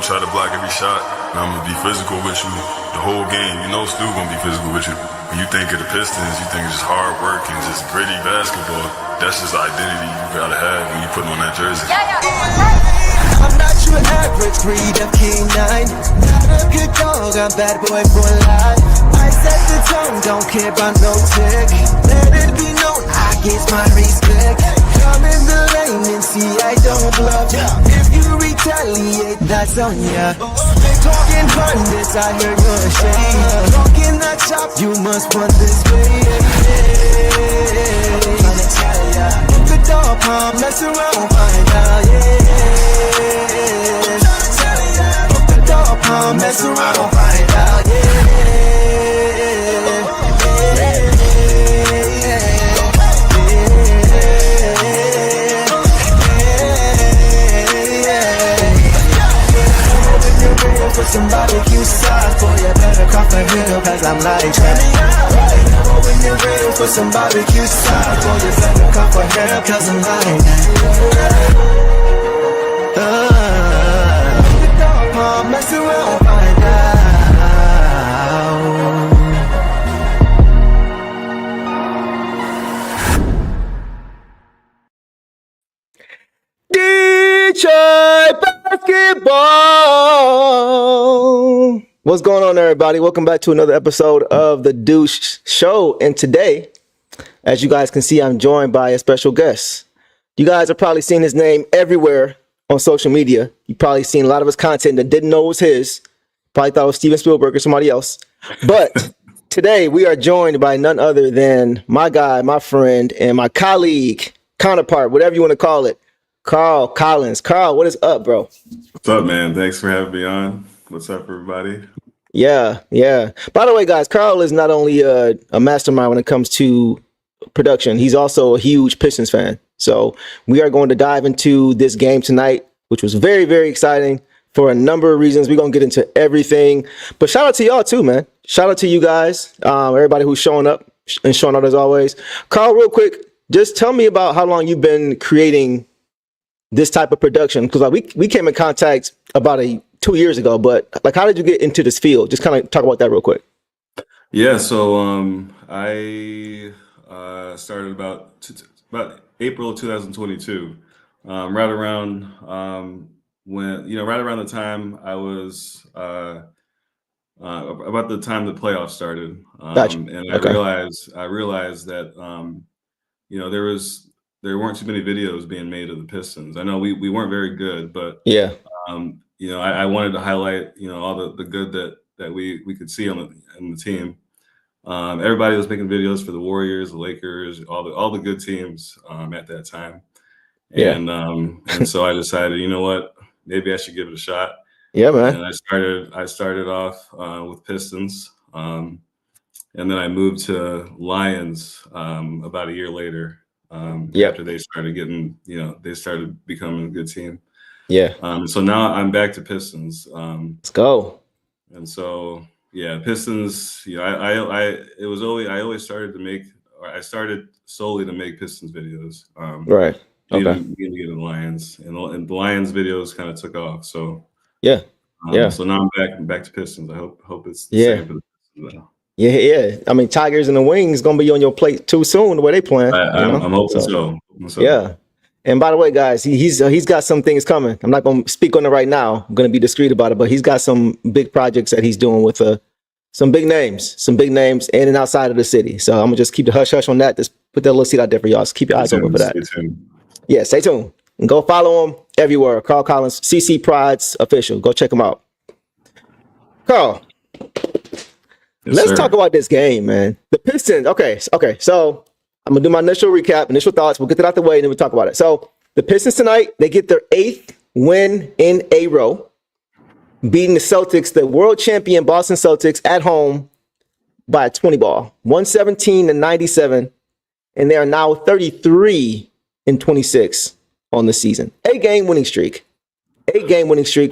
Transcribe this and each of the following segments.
try to block every shot, and I'm gonna be physical with you the whole game. You know Stu gonna be physical with you. When you think of the Pistons, you think it's just hard work and just gritty basketball. That's just the identity you gotta have when you put on that jersey. I'm not your average breed of canine. Not a good dog, I'm bad boy for life. I set the tone, don't care about no tick. Let it be known, I get my respect. Come in the lane and see I don't bluff. If you retaliate, that's on ya. They talking pundits, I hear you're ashamed. Talking that chop, you must want this way. Tryna tell ya, look at dog palm, mess around, find out, Tryna tell ya, look at dog palm, mess around, find out, For some barbecue sauce, boy, you better cough a hill, cause I'm like that. When you're ready for some barbecue sauce, boy, you better cough a hill, cause I'm like that. Mess around, find out. Detroit basketball. What's going on, everybody? Welcome back to another episode of the Douche Show. And today, as you guys can see, I'm joined by a special guest. You guys have probably seen his name everywhere on social media. You've probably seen a lot of his content that didn't know it was his. Probably thought it was Steven Spielberg or somebody else. But today, we are joined by none other than my guy, my friend, and my colleague, counterpart, whatever you want to call it, Carl Collins. Carl, what is up, bro? What's up, man? Thanks for having me on. What's up, everybody? Yeah. By the way, guys, Carl is not only a mastermind when it comes to production, he's also a huge Pistons fan. So we are going to dive into this game tonight, which was very, very exciting for a number of reasons. We're going to get into everything. But shout out to y'all too, man. Shout out to you guys, everybody who's showing up and showing out as always. Carl, real quick, just tell me about how long you've been creating this type of production, because we came in contact about 2 years ago, but like, how did you get into this field? Just kind of talk about that real quick. Yeah, so I started about April 2022, right around right around the time I was about the time the playoffs started, Gotcha. And Okay. I realized that there weren't too many videos being made of the Pistons. I know we weren't very good, but Yeah. I wanted to highlight all the good that we could see on the team. Everybody was making videos for the Warriors, the Lakers, all the good teams at that time. Yeah. And so I decided, you know what, maybe I should give it a shot. Yeah, man. And I started off with Pistons, and then I moved to Lions about a year later. After they started they started becoming a good team. Yeah. So now I'm back to Pistons. Let's go. And so, yeah, Pistons, I started solely to make Pistons videos. Right. Okay. Beginning to get in the Lions, and the Lions videos kind of took off. So Yeah. So now I'm back to Pistons. I hope it's the Yeah. same for the Pistons now. Yeah. I mean, Tigers and the Wings gonna be on your plate too soon the way they playing. I'm hoping so. Yeah. And by the way, guys, he's got some things coming. I'm not gonna speak on it right now. I'm gonna be discreet about it, but he's got some big projects that he's doing with some big names in and outside of the city. So I'm gonna just keep the hush hush on that. Just put that little seed out there for y'all. So keep your eyes open for that. Stay tuned. Yeah, stay tuned. And go follow him everywhere. Carl Collins, CC Pride's official. Go check him out. Carl, let's talk about this game, man. The Pistons. Okay. So I'm gonna do my initial recap, initial thoughts. We'll get that out the way, and then we'll talk about it. So the Pistons tonight, they get their 8th win in a row, beating the Celtics, the world champion Boston Celtics, at home by a 20 ball, 117-97, and they are now 33-26 on the season. 8-game winning streak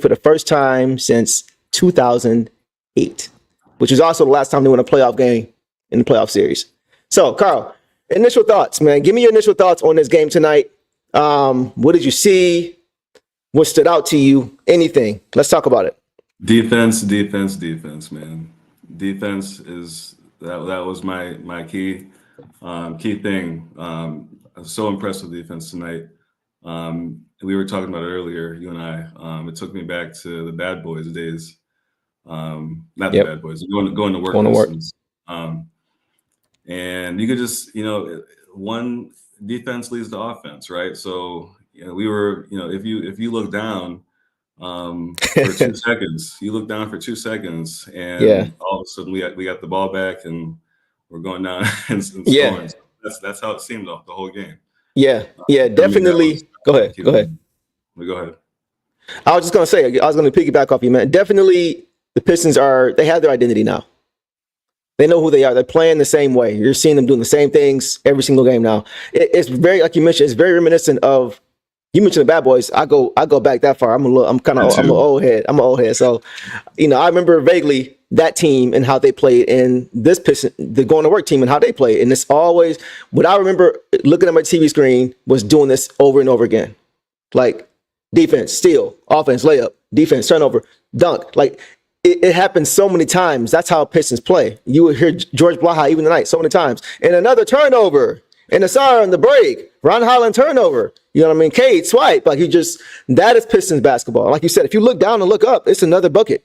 for the first time since 2008, which is also the last time they won a playoff game in the playoff series. So, Carl, initial thoughts, man. Give me your initial thoughts on this game tonight. What did you see? What stood out to you? Anything? Let's talk about it. Defense, man. Defense is that was my key thing. I was so impressed with defense tonight. We were talking about it earlier, you and I. It took me back to the Bad Boys days. Not the Bad Boys, going to work. And you could just, one defense leads to offense, right? So we were, if you look down for 2 seconds, for 2 seconds, and all of a sudden we got the ball back and we're going down and scoring. So that's how it seemed the whole game. Yeah, definitely. Go ahead. Go ahead. I was just gonna say, I was gonna piggyback off you, man. Definitely, the Pistons they have their identity now. They know who they are. They're playing the same way. You're seeing them doing the same things every single game now. It's very, like you mentioned, it's very reminiscent of. You mentioned the Bad Boys. I go back that far. I'm an old head. So, I remember vaguely that team and how they played, and this the going to work team and how they played. And it's always what I remember looking at my TV screen was doing this over and over again, like defense, steal, offense, layup, defense, turnover, dunk. Like it happens so many times. That's how Pistons play. You would hear George Blaha even tonight so many times, and another turnover. And Asar on the break, Ron Holland turnover. You know what I mean? Cade swipe. Like that is Pistons basketball. Like you said, if you look down and look up, it's another bucket.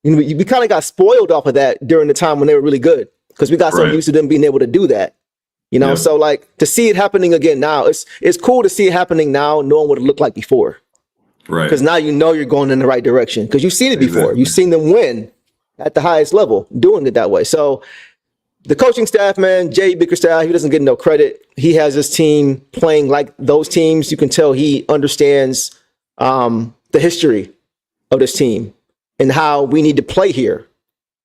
We kind of got spoiled off of that during the time when they were really good because we got so used to them being able to do that. So like to see it happening again now, it's cool to see it happening now, knowing what it looked like before. Right. Because now you're going in the right direction because you've seen it before. Exactly. You've seen them win at the highest level doing it that way. So the coaching staff, man, Jay Bickerstaff, he doesn't get no credit. He has his team playing like those teams. You can tell he understands the history of this team and how we need to play here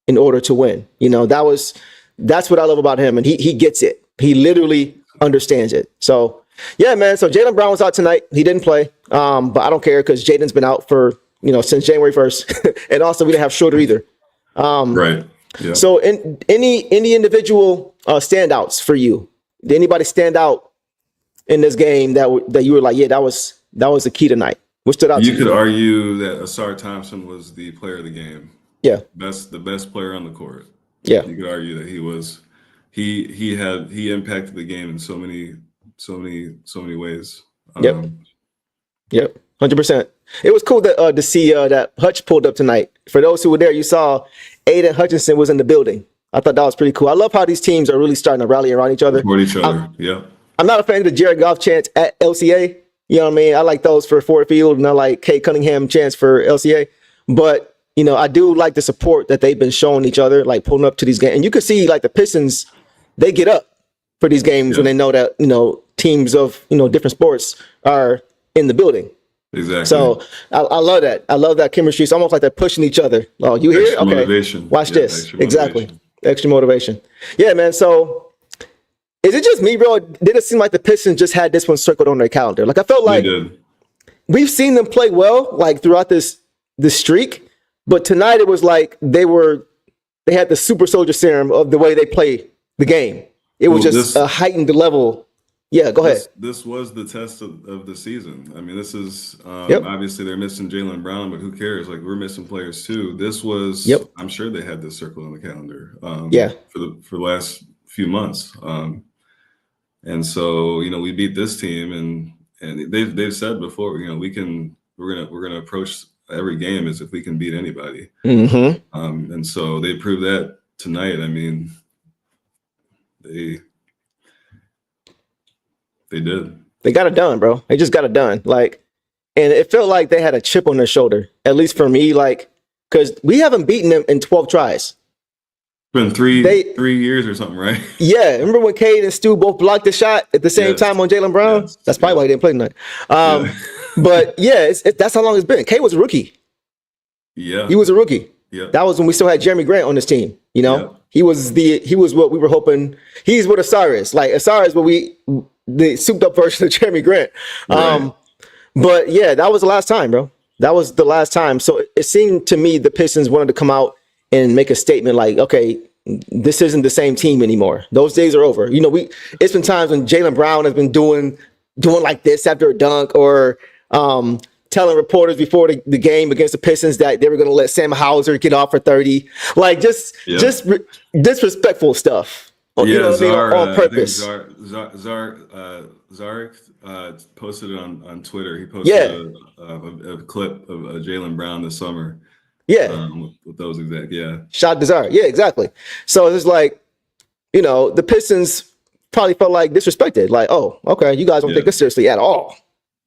in order to win. That's what I love about him. And he gets it. He literally understands it. So, yeah, man. So Jaylen Brown was out tonight. He didn't play. But I don't care because Jaden's been out for, since January 1st. And also we didn't have Schroeder either. Right. Yeah. So any individual standouts for you? Did anybody stand out in this game that you were like, yeah, that was the key tonight? What stood out to you? You could argue that Asar Thompson was the player of the game. Yeah. The best player on the court. Yeah. You could argue that he was he impacted the game in so many ways. Yep. 100%. It was cool to see that Hutch pulled up tonight. For those who were there, you saw Aiden Hutchinson was in the building. I thought that was pretty cool. I love how these teams are really starting to rally around each other. Support each other. I'm not a fan of the Jared Goff chants at LCA. You know what I mean? I like those for Ford Field, and I like Kate Cunningham chants for LCA. But, I do like the support that they've been showing each other, like pulling up to these games. And you can see, like, the Pistons, they get up for these games when they know that, teams of, different sports are in the building. Exactly. So I love that. I love that chemistry. It's almost like they're pushing each other. Oh, you hear? Okay. Motivation. Watch this. Exactly. Extra motivation. Yeah, man. So is it just me, bro? Did it seem like the Pistons just had this one circled on their calendar? Like I felt like we've seen them play well, like throughout this streak, but tonight it was like they had the super soldier serum of the way they play the game. It was just a heightened level. Yeah, go ahead. This was the test of the season. I mean, this is obviously they're missing Jaylen Brown, but who cares? Like we're missing players too. This was I'm sure they had this circle on the calendar. For the last few months. And so we beat this team, and they've said before we're gonna approach every game as if we can beat anybody. Mm-hmm. And so they proved that tonight. I mean, they did. They got it done, bro. They just got it done. Like, and it felt like they had a chip on their shoulder, at least for me, like, because we haven't beaten them in 12 tries. Been three years or something, right? Yeah. Remember when Cade and Stu both blocked the shot at the same time on Jaylen Brown? Yes. That's probably why he didn't play tonight. But yeah, that's how long it's been. Cade was a rookie. Yeah. He was a rookie. Yeah. That was when we still had Jeremy Grant on this team. Yeah. He was what we were hoping. He's what Asar is. Like Asar is the souped up version of Jeremy Grant. Right. But yeah, that was the last time, bro. That was the last time. So it seemed to me the Pistons wanted to come out and make a statement like, okay, this isn't the same team anymore. Those days are over. It's been times when Jaylen Brown has been doing like this after a dunk or telling reporters before the game against the Pistons that they were going to let Sam Hauser get off for 30. Like just disrespectful stuff. Yeah, you know what I mean? On purpose. Zarek posted it on Twitter. He posted a clip of Jaylen Brown this summer. Yeah. With those exact, Shot to Zarek. Yeah, exactly. So it's like, the Pistons probably felt like disrespected. Like, oh, okay, you guys don't take this seriously at all.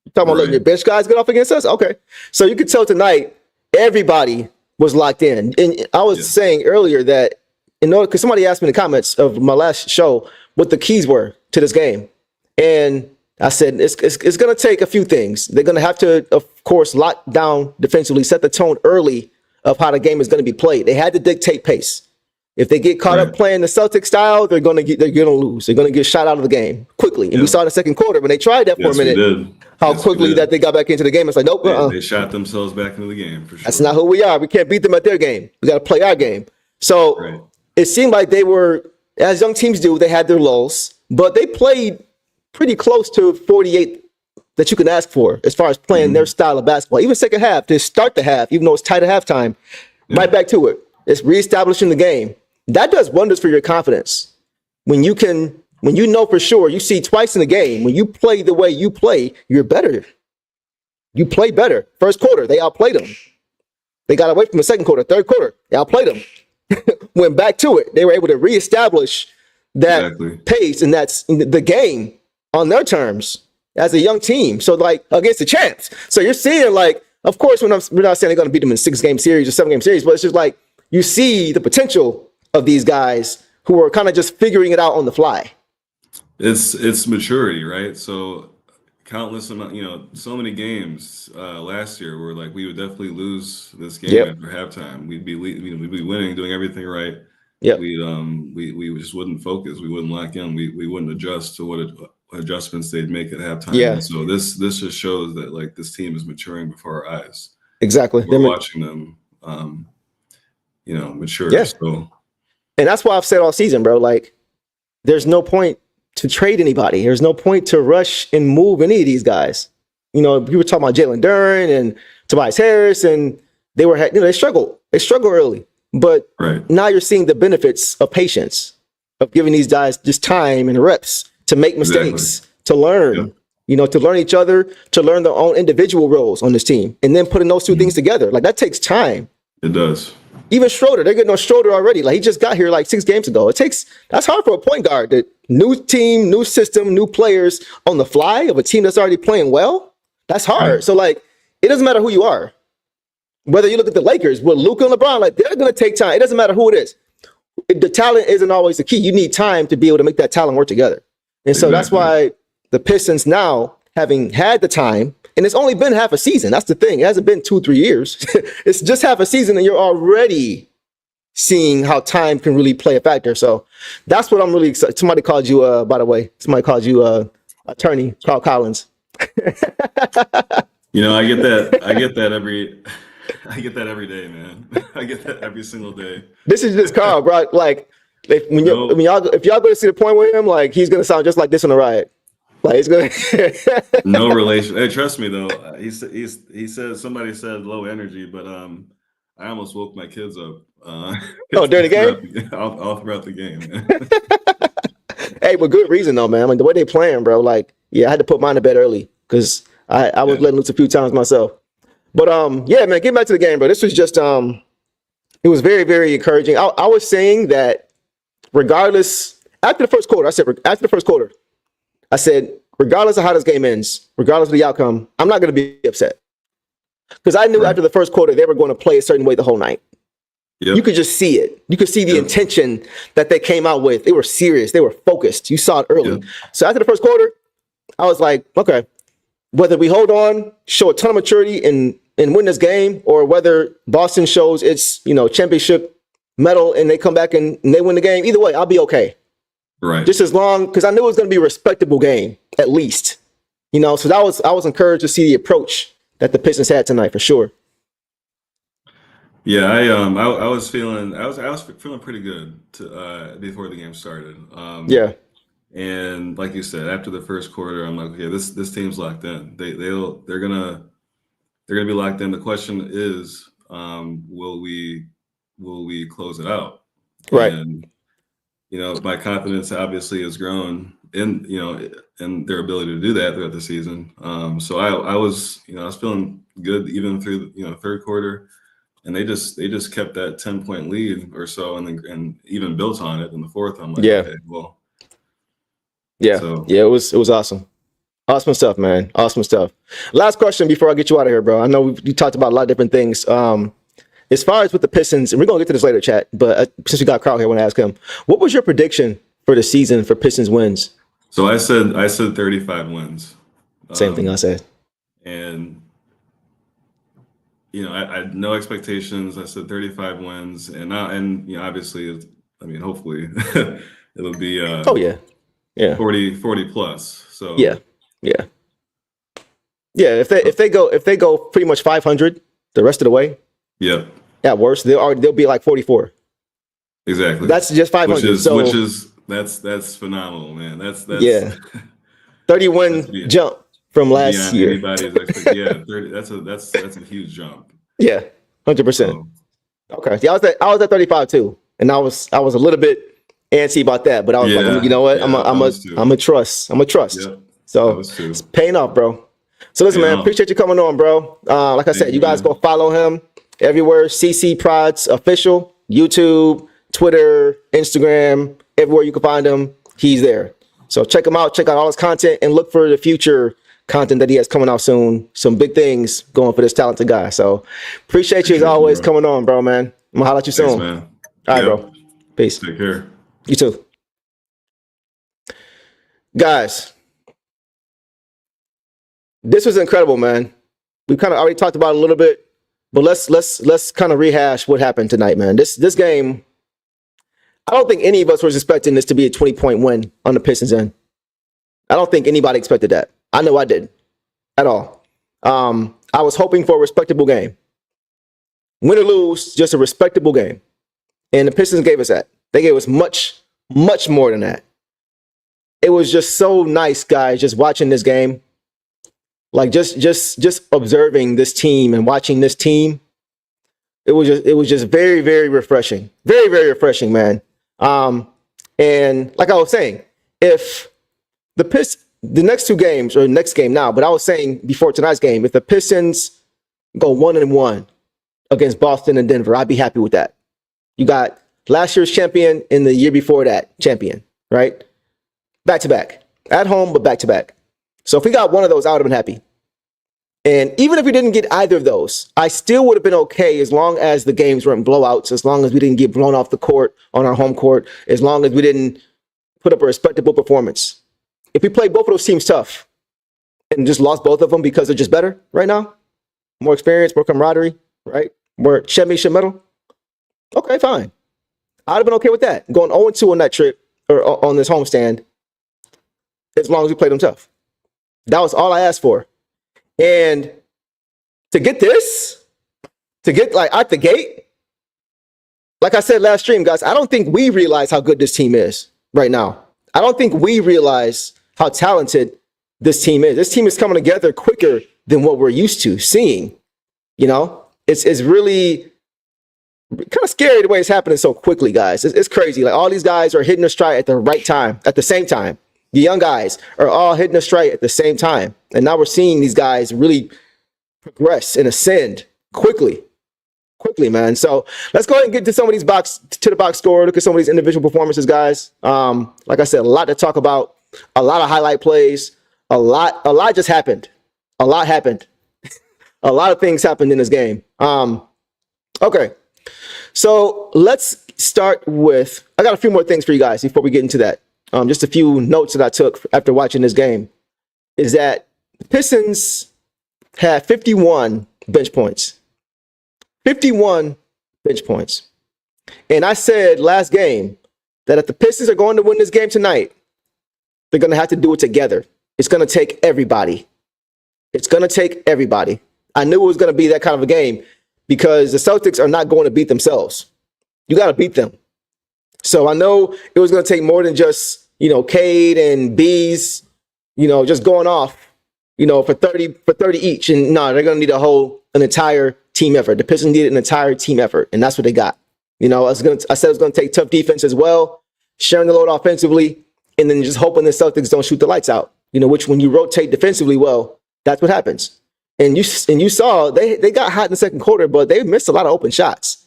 You're talking about letting your bench guys get off against us? Okay. So you could tell tonight everybody was locked in. And I was saying earlier that because somebody asked me in the comments of my last show what the keys were to this game. And I said, it's going to take a few things. They're going to have to, of course, lock down defensively, set the tone early of how the game is going to be played. They had to dictate pace. If they get caught up playing the Celtic style, they're going to lose. They're going to get shot out of the game quickly. And we saw in the second quarter when they tried that for a minute, how quickly that they got back into the game. It's like, nope. They shot themselves back into the game for sure. That's not who we are. We can't beat them at their game. We got to play our game. So it seemed like they were, as young teams do, they had their lulls, but they played pretty close to 48 that you can ask for as far as playing their style of basketball. Even second half, to start the half, even though it's tight at halftime, right back to it. It's reestablishing the game. That does wonders for your confidence. When you know for sure, you see twice in the game, when you play the way you play, you're better. You play better. First quarter, they outplayed them. They got away from the second quarter. Third quarter, they outplayed them. Went back to it. They were able to reestablish that pace, and that's the game on their terms as a young team. So like against the champs. So you're seeing like, of course, we're not saying they're going to beat them in 6-game series or 7-game series, but it's just like you see the potential of these guys who are kind of just figuring it out on the fly. It's maturity, right? So countless amount, so many games last year where like we would definitely lose this game after halftime. We'd be winning, doing everything right. Yeah. We just wouldn't focus. We wouldn't lock in. We wouldn't adjust to what adjustments they'd make at halftime. Yeah. And so this just shows that like this team is maturing before our eyes. Exactly. We're watching them, mature. Yeah. So. And that's why I've said all season, bro, like there's no point to trade anybody. There's no point to rush and move any of these guys. We were talking about Jalen Duren and Tobias Harris, and they struggled. They struggled early. But now you're seeing the benefits of patience, of giving these guys just time and reps to make mistakes, to learn, to learn each other, to learn their own individual roles on this team, and then putting those two things together. Like that takes time. It does. Even Schroeder, they're getting on Schroeder already. Like he just got here like 6 games ago. That's hard for a point guard. The new team, new system, new players on the fly of a team that's already playing well. That's hard. Right. So like, it doesn't matter who you are. Whether you look at the Lakers with Luka and LeBron, like they're going to take time. It doesn't matter who it is. The talent isn't always the key. You need time to be able to make that talent work together. And so that's why the Pistons now, having had the time, and it's only been half a season. That's the thing. It hasn't been 2-3 years. It's just half a season, and you're already seeing how time can really play a factor. So that's what I'm really excited. Somebody called you, by the way, attorney Carl Collins. I get that every day, man. I get that every single day. This is just Carl, bro. Like if y'all go to see the point with him, like he's gonna sound just like this on the riot. Like it's gonna no relation. Hey, trust me though. He said somebody said low energy, but I almost woke my kids up. During the game? All throughout the game. Man. Hey, but good reason though, man. I mean, the way they playing, bro. Like, I had to put mine to bed early because I was letting loose a few times myself. But man, getting back to the game, bro. This was just it was very, very encouraging. I was saying that regardless, after the first quarter, I said, regardless of how this game ends, regardless of the outcome, I'm not going to be upset. Because I knew after the first quarter, they were going to play a certain way the whole night. Yep. You could just see it. You could see the intention that they came out with. They were serious. They were focused. You saw it early. Yep. So after the first quarter, I was like, okay, whether we hold on, show a ton of maturity and win this game, or whether Boston shows its championship medal and they come back and they win the game, either way, I'll be okay. Right. Just as long, because I knew it was going to be a respectable game, at least. So I was encouraged to see the approach that the Pistons had tonight for sure. Yeah, I was feeling pretty good before the game started. And like you said, after the first quarter, I'm like, okay, this team's locked in. They're gonna they're going to be locked in. The question is, will we close it out? Right. And my confidence obviously has grown in their ability to do that throughout the season. So I was feeling good even through third quarter, and they just kept that 10-point lead or so, and even built on it in the fourth. I'm like, okay, well, yeah, it was awesome. Awesome stuff, man. Awesome stuff. Last question before I get you out of here, bro. I know we talked about a lot of different things. As far as with the Pistons, and we're going to get to this later, chat, but since we got Carl here, I want to ask him, what was your prediction for the season for Pistons wins? So I said 35 wins. Same thing I said. And, I had no expectations. I said 35 wins. And obviously, hopefully it'll be 40 plus. So yeah. If they go pretty much 500 the rest of the way, at worst they'll be like 44. Exactly. That's just 500. Which is that's phenomenal, man. That's 30 win jump from last year. Anybody's 30. That's a huge jump. Yeah, 100%. Okay, I was at 35 too, and I was a little bit antsy about that, but I was like, you know what, I'm a trust. Yeah, so it's paying off, bro. So listen, man, appreciate you coming on, bro. Like I said, you guys go follow him everywhere. CC Prods Official, YouTube, Twitter, Instagram, everywhere you can find him, he's there. So check him out, check out all his content, and look for the future content that he has coming out soon. Some big things going for this talented guy. So appreciate you as always coming on, bro, man. I'm gonna holler at you soon. Thanks, man. All right, bro. Peace. Take care. You too. Guys, this was incredible, man. We kind of already talked about it a little bit, but let's kind of rehash what happened tonight, man. This game, I don't think any of us was expecting this to be a 20-point win on the Pistons end. I don't think anybody expected that. I know I didn't at all. I was hoping for a respectable game. Win or lose, just a respectable game. And the Pistons gave us that. They gave us much, much more than that. It was just so nice, guys, just watching this game. Like just observing this team and watching this team. It was just very, very refreshing. Very, very refreshing, man. And like I was saying, if the next two games, or next game now, but I was saying before tonight's game, if the Pistons go 1-1 against Boston and Denver, I'd be happy with that. You got last year's champion and the year before that champion, right? Back to back. At home, but back to back. So if we got one of those, I would have been happy. And even if we didn't get either of those, I still would have been okay as long as the games weren't blowouts, as long as we didn't get blown off the court on our home court, as long as we didn't put up a respectable performance. If we played both of those teams tough and just lost both of them because they're just better right now, more experience, more camaraderie, right? More championship medal. Okay, fine. I'd have been okay with that. Going 0-2 on that trip or on this homestand, as long as we played them tough. That was all I asked for. And to get like out the gate, like I said last stream, guys, I don't think we realize how good this team is right now. I don't think we realize how talented this team is. This team is coming together quicker than what we're used to seeing. It's really kind of scary the way it's happening so quickly, guys. It's crazy. Like all these guys are hitting their stride at the right time, at the same time. The young guys are all hitting a stride at the same time. And now we're seeing these guys really progress and ascend quickly, man. So let's go ahead and get to some of these box score. Look at some of these individual performances, guys. Like I said, a lot to talk about, a lot of highlight plays, a lot just happened. A lot happened. A lot of things happened in this game. Okay. So let's start with, I got a few more things for you guys before we get into that. Just a few notes that I took after watching this game is that the Pistons had 51 bench points. 51 bench points. And I said last game that if the Pistons are going to win this game tonight, they're going to have to do it together. It's going to take everybody. It's going to take everybody. I knew it was going to be that kind of a game because the Celtics are not going to beat themselves. You got to beat them. So I know it was going to take more than just, Cade and Bees, just going off for 30 each. And no, they're going to need an entire team effort. The Pistons needed an entire team effort, and that's what they got. I said it was going to take tough defense as well, sharing the load offensively, and then just hoping the Celtics don't shoot the lights out. Which when you rotate defensively well, that's what happens. And you saw they got hot in the second quarter, but they missed a lot of open shots.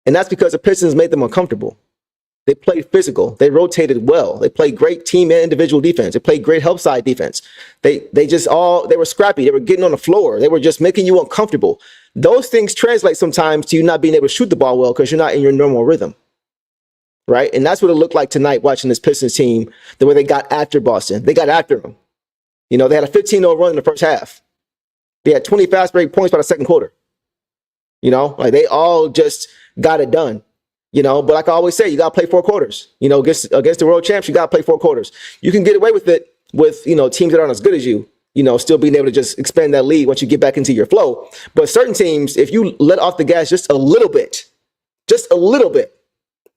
And that's because the Pistons made them uncomfortable. They played physical. They rotated well. They played great team and individual defense. They played great help side defense. They were scrappy. They were getting on the floor. They were just making you uncomfortable. Those things translate sometimes to you not being able to shoot the ball well because you're not in your normal rhythm. Right? And that's what it looked like tonight watching this Pistons team, the way they got after Boston. They got after them. They had a 15-0 run in the first half. They had 20 fast break points by the second quarter. They all just got it done. But like I always say, you got to play 4 quarters. Against the world champs, you got to play 4 quarters. You can get away with it with, teams that aren't as good as you, still being able to just expand that lead once you get back into your flow. But certain teams, if you let off the gas just a little bit,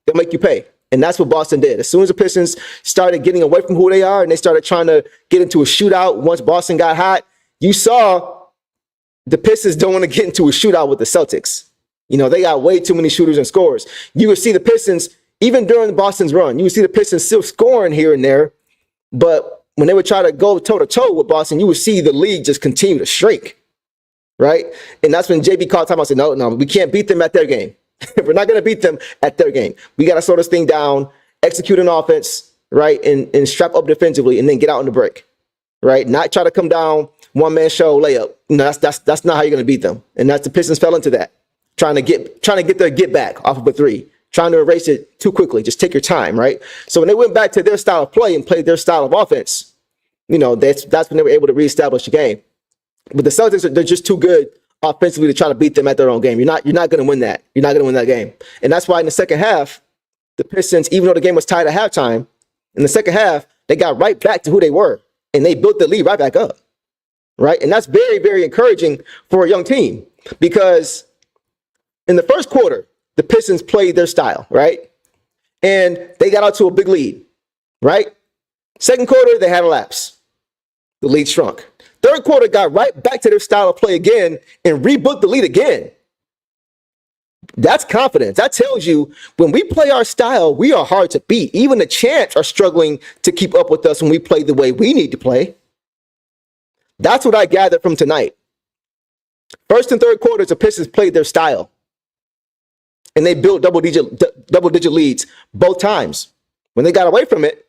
they'll make you pay. And that's what Boston did. As soon as the Pistons started getting away from who they are and they started trying to get into a shootout once Boston got hot, you saw the Pistons don't want to get into a shootout with the Celtics. They got way too many shooters and scorers. You would see the Pistons, even during Boston's run, you would see the Pistons still scoring here and there. But when they would try to go toe-to-toe with Boston, you would see the league just continue to shrink, right? And that's when JB called time. I said, no, we can't beat them at their game. We're not going to beat them at their game. We got to slow this thing down, execute an offense, right, and strap up defensively, and then get out on the break, right? Not try to come down, one-man show, layup. That's not how you're going to beat them. And that's the Pistons fell into that. Trying to get their get back off of a 3, trying to erase it too quickly. Just take your time, right? So when they went back to their style of play and played their style of offense, that's when they were able to reestablish the game. But the Celtics, they're just too good offensively to try to beat them at their own game. You're not going to win that. You're not going to win that game. And that's why in the second half, the Pistons, even though the game was tied at halftime, in the second half, they got right back to who they were, and they built the lead right back up, right? And that's very, very encouraging for a young team because in the first quarter, the Pistons played their style, right? And they got out to a big lead, right? Second quarter, they had a lapse. The lead shrunk. Third quarter got right back to their style of play again and rebooked the lead again. That's confidence. That tells you when we play our style, we are hard to beat. Even the champs are struggling to keep up with us when we play the way we need to play. That's what I gathered from tonight. First and third quarters, the Pistons played their style. And they built double-digit leads both times. When they got away from it,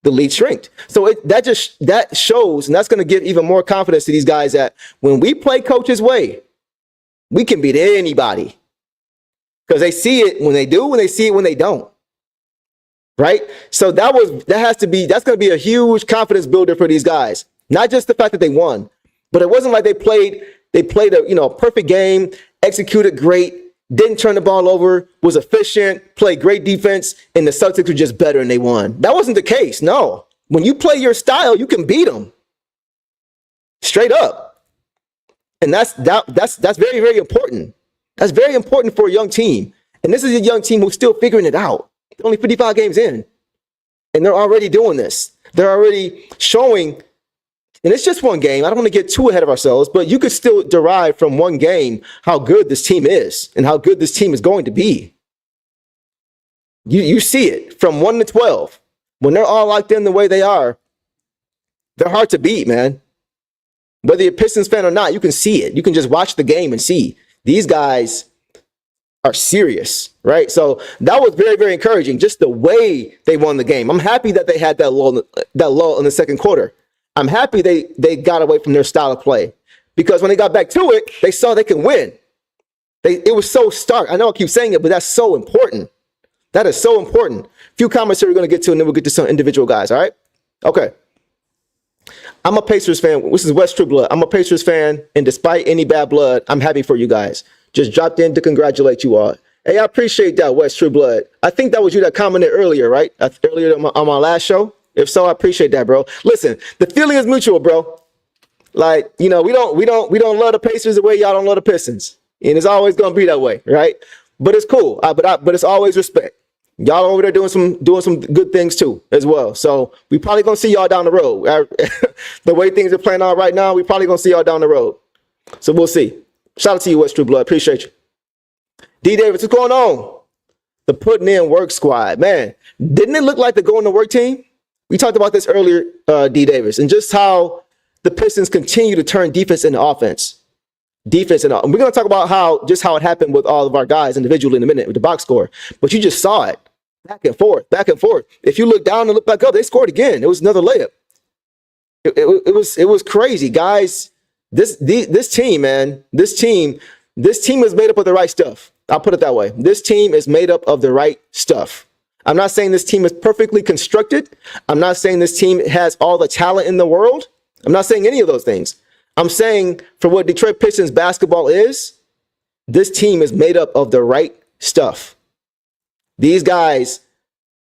the lead shrinked. So that shows, and that's going to give even more confidence to these guys that when we play coach's way, we can beat anybody. Because they see it when they do, and they see it when they don't. Right? So that's going to be a huge confidence builder for these guys. Not just the fact that they won, but it wasn't like they played a perfect game, executed great, didn't turn the ball over, was efficient, played great defense, and the Celtics were just better and they won. That wasn't the case. No. When you play your style, you can beat them. Straight up. And that's very, very important. That's very important for a young team. And this is a young team who's still figuring it out. They're only 55 games in. And they're already doing this. They're already showing. And it's just one game. I don't want to get too ahead of ourselves, but you could still derive from one game how good this team is and how good this team is going to be. You see it from 1 to 12. When they're all locked in the way they are, they're hard to beat, man. Whether you're a Pistons fan or not, you can see it. You can just watch the game and see these guys are serious, right? So that was very, very encouraging, just the way they won the game. I'm happy that they had that lull in the second quarter. I'm happy they got away from their style of play because when they got back to it, they saw they can win. It was so stark. I know I keep saying it, but that's so important. That is so important. A few comments here we're going to get to, and then we'll get to some individual guys, all right? Okay. I'm a Pacers fan. This is West True Blood. I'm a Pacers fan, and despite any bad blood, I'm happy for you guys. Just dropped in to congratulate you all. Hey, I appreciate that, West True Blood. I think that was you that commented earlier, right? Earlier on my last show. If so, I appreciate that, bro. Listen, the feeling is mutual, bro. Like, we don't love the Pacers the way y'all don't love the Pistons. And it's always gonna be that way, right? But it's cool. But it's always respect. Y'all over there doing some good things too as well. So we probably gonna see y'all down the road. The way things are playing out right now, we probably gonna see y'all down the road. So we'll see. Shout out to you, West True Blood. Appreciate you. D Davis, what's going on? The putting in work squad, man. Didn't it look like the going to work team? We talked about this earlier, D Davis, and just how the Pistons continue to turn defense into offense. Defense and we're going to talk about how it happened with all of our guys individually in a minute with the box score. But you just saw it back and forth, back and forth. If you look down and look back up, they scored again. It was another layup. It was crazy, guys. This team, man, this team is made up of the right stuff. I'll put it that way. This team is made up of the right stuff. I'm not saying this team is perfectly constructed. I'm not saying this team has all the talent in the world. I'm not saying any of those things. I'm saying for what Detroit Pistons basketball is, this team is made up of the right stuff. These guys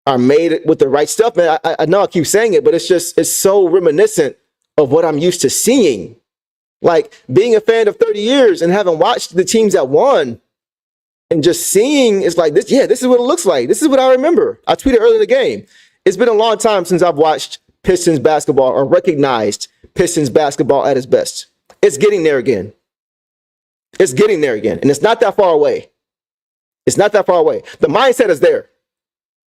are made with the right stuff, man. I know I keep saying it, but it's so reminiscent of what I'm used to seeing. Like being a fan of 30 years and having watched the teams that won and just seeing it's like this. Yeah, this is what it looks like. This is what I remember. I tweeted earlier in the game. It's been a long time since I've watched Pistons basketball or recognized Pistons basketball at its best. It's getting there again. It's getting there again. And it's not that far away. It's not that far away. The mindset is there.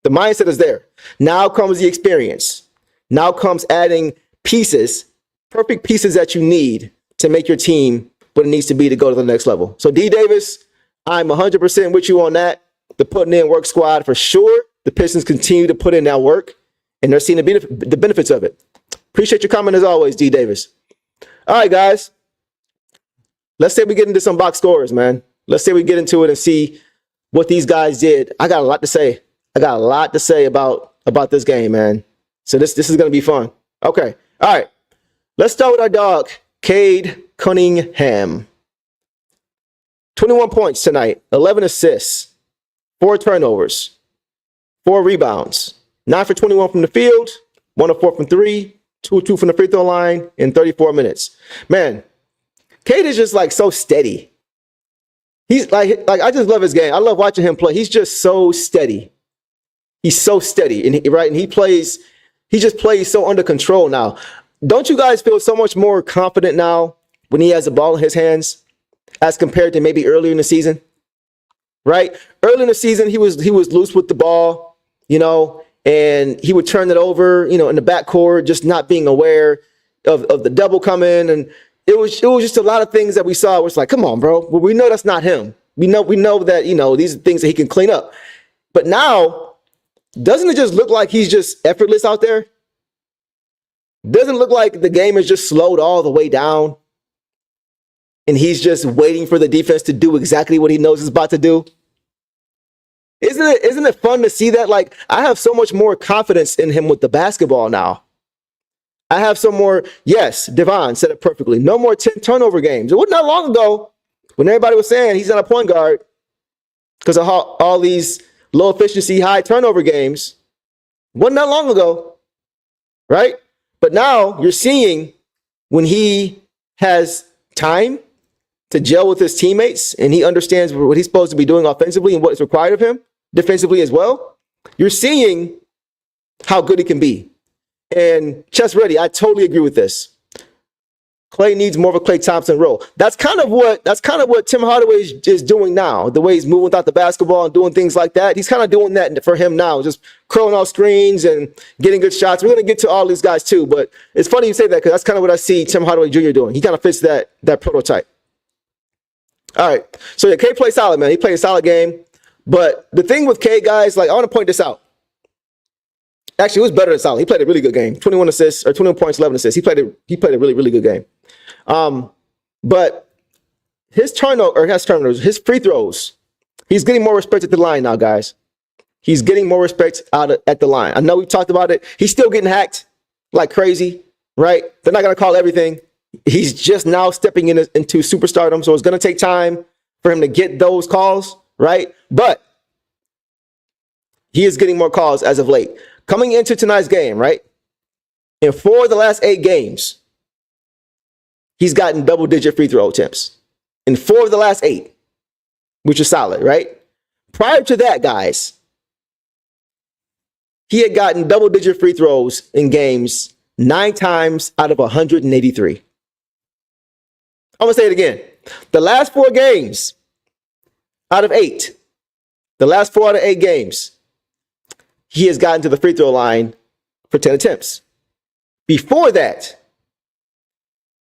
The mindset is there. Now comes the experience. Now comes adding pieces, perfect pieces that you need to make your team what it needs to be to go to the next level. So D Davis, I'm 100% with you on that. The putting in work squad for sure. The Pistons continue to put in that work, and they're seeing the benefits of it. Appreciate your comment as always, D Davis. All right, guys. Let's say we get into some box scores, man. Let's say we get into it and see what these guys did. I got a lot to say. I got a lot to say about this game, man. So this is going to be fun. Okay. All right. Let's start with our dog, Cade Cunningham. 21 points tonight, 11 assists, 4 turnovers, 4 rebounds, 9 for 21 from the field, 1 of 4 from 3, 2 of 2 from the free throw line in 34 minutes. Man, Cade is just like so steady. He's like I just love his game. I love watching him play. He's just so steady. He's so steady, and he just plays so under control now. Don't you guys feel so much more confident now when he has the ball in his hands as compared to maybe earlier in the season? Right? Early in the season, he was loose with the ball, and he would turn it over, in the backcourt, just not being aware of the double coming. And it was just a lot of things that we saw where it's like, come on, bro. Well, we know that's not him. We know that, these are things that he can clean up. But now, doesn't it just look like he's just effortless out there? Doesn't look like the game is just slowed all the way down and he's just waiting for the defense to do exactly what he knows is about to do? Isn't it fun to see that? Like, I have so much more confidence in him with the basketball now. I have some more. Yes, Devon said it perfectly. No more 10 turnover games. It wasn't that long ago when everybody was saying he's not a point guard because of all these low efficiency, high turnover games. Wasn't that long ago, right? But now you're seeing when he has time to gel with his teammates and he understands what he's supposed to be doing offensively and what is required of him defensively as well, you're seeing how good he can be. And Chess Ready, I totally agree with this. Clay needs more of a Klay Thompson role. That's kind of what Tim Hardaway is doing now. The way he's moving without the basketball and doing things like that. He's kind of doing that for him now, just curling off screens and getting good shots. We're going to get to all these guys too, but it's funny you say that because that's kind of what I see Tim Hardaway Jr. doing. He kind of fits that prototype. All right. So yeah, K played solid, man. He played a solid game. But the thing with K, guys, like I want to point this out. Actually, it was better than solid. He played a really good game. 21 assists or 21 points, 11 assists. He played a really, really good game. But his turnovers, his free throws, he's getting more respect at the line now, guys. He's getting more respect at the line. I know we talked about it. He's still getting hacked like crazy, right? They're not going to call everything. He's just now stepping into superstardom, so it's going to take time for him to get those calls, right? But he is getting more calls as of late. Coming into tonight's game, right? In 4 of the last 8 games, he's gotten double-digit free throw attempts. In 4 of the last 8, which is solid, right? Prior to that, guys, he had gotten double-digit free throws in games 9 times out of 183. I'm going to say it again. The last 4 games out of 8, the last 4 out of 8 games, he has gotten to the free throw line for 10 attempts. Before that,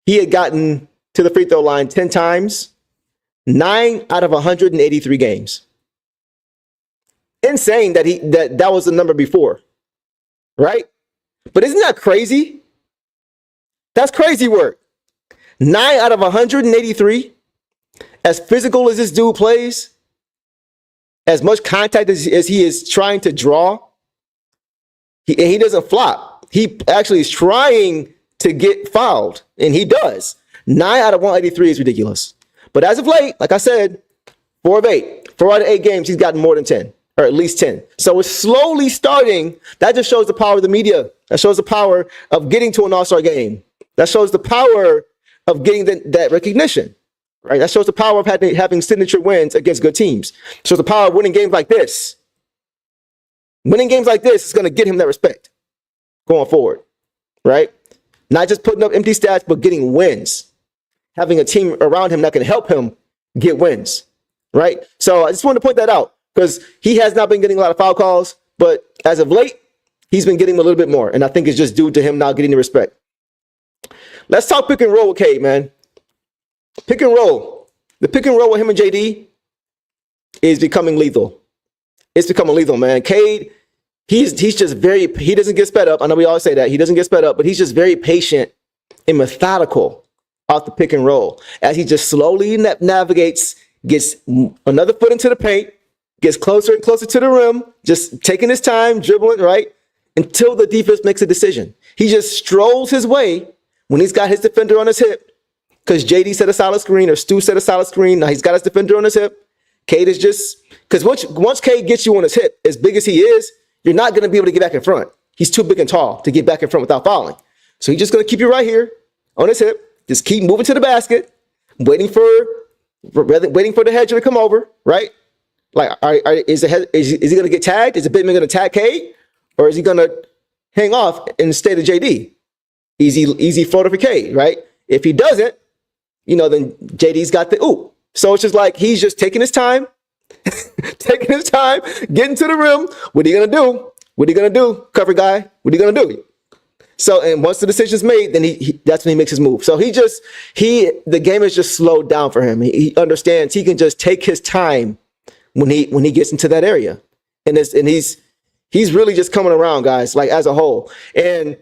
he had gotten to the free throw line 10 times, 9 out of 183 games. Insane that was the number before, right? But isn't that crazy? That's crazy work. 9 out of 183. As physical as this dude plays, as much contact as he is trying to draw, he doesn't flop. He actually is trying to get fouled, and he does. 9 out of 183 is ridiculous. But as of late, like I said, 4 of 8. 4 out of 8 games, he's gotten more than 10, or at least 10. So it's slowly starting. That just shows the power of the media. That shows the power of getting to an all-star game. That shows the power of getting that recognition, right? That shows the power of having signature wins against good teams. Shows the power of winning games like this. Winning games like this is going to get him that respect going forward, right? Not just putting up empty stats, but getting wins. Having a team around him that can help him get wins, right? So I just wanted to point that out because he has not been getting a lot of foul calls, but as of late, he's been getting a little bit more. And I think it's just due to him not getting the respect. Let's talk pick and roll with Cade, man. Pick and roll. The pick and roll with him and JD is becoming lethal. It's becoming lethal, man. Cade, he's just he doesn't get sped up. I know we always say that. He doesn't get sped up, but he's just very patient and methodical off the pick and roll as he just slowly navigates, gets another foot into the paint, gets closer and closer to the rim, just taking his time, dribbling, right? Until the defense makes a decision. He just strolls his way when he's got his defender on his hip because JD set a solid screen or Stu set a solid screen. Now he's got his defender on his hip. Cade is just, because once Cade gets you on his hip, as big as he is, you're not going to be able to get back in front. He's too big and tall to get back in front without fouling. So he's just going to keep you right here on his hip. Just keep moving to the basket, waiting for the hedger to come over, right? Like, is he going to get tagged? Is the big man going to tag Cade? Or is he going to hang off and stay to JD? Easy floater for Cade, right? If he doesn't, then JD's got the ooh. So it's just like he's just taking his time, getting to the rim. What are you going to do? What are you going to do, cover guy? What are you going to do? So, and once the decision's made, then that's when he makes his move. So the game is just slowed down for him. He understands he can just take his time when he gets into that area. And he's really just coming around, guys, like as a whole. And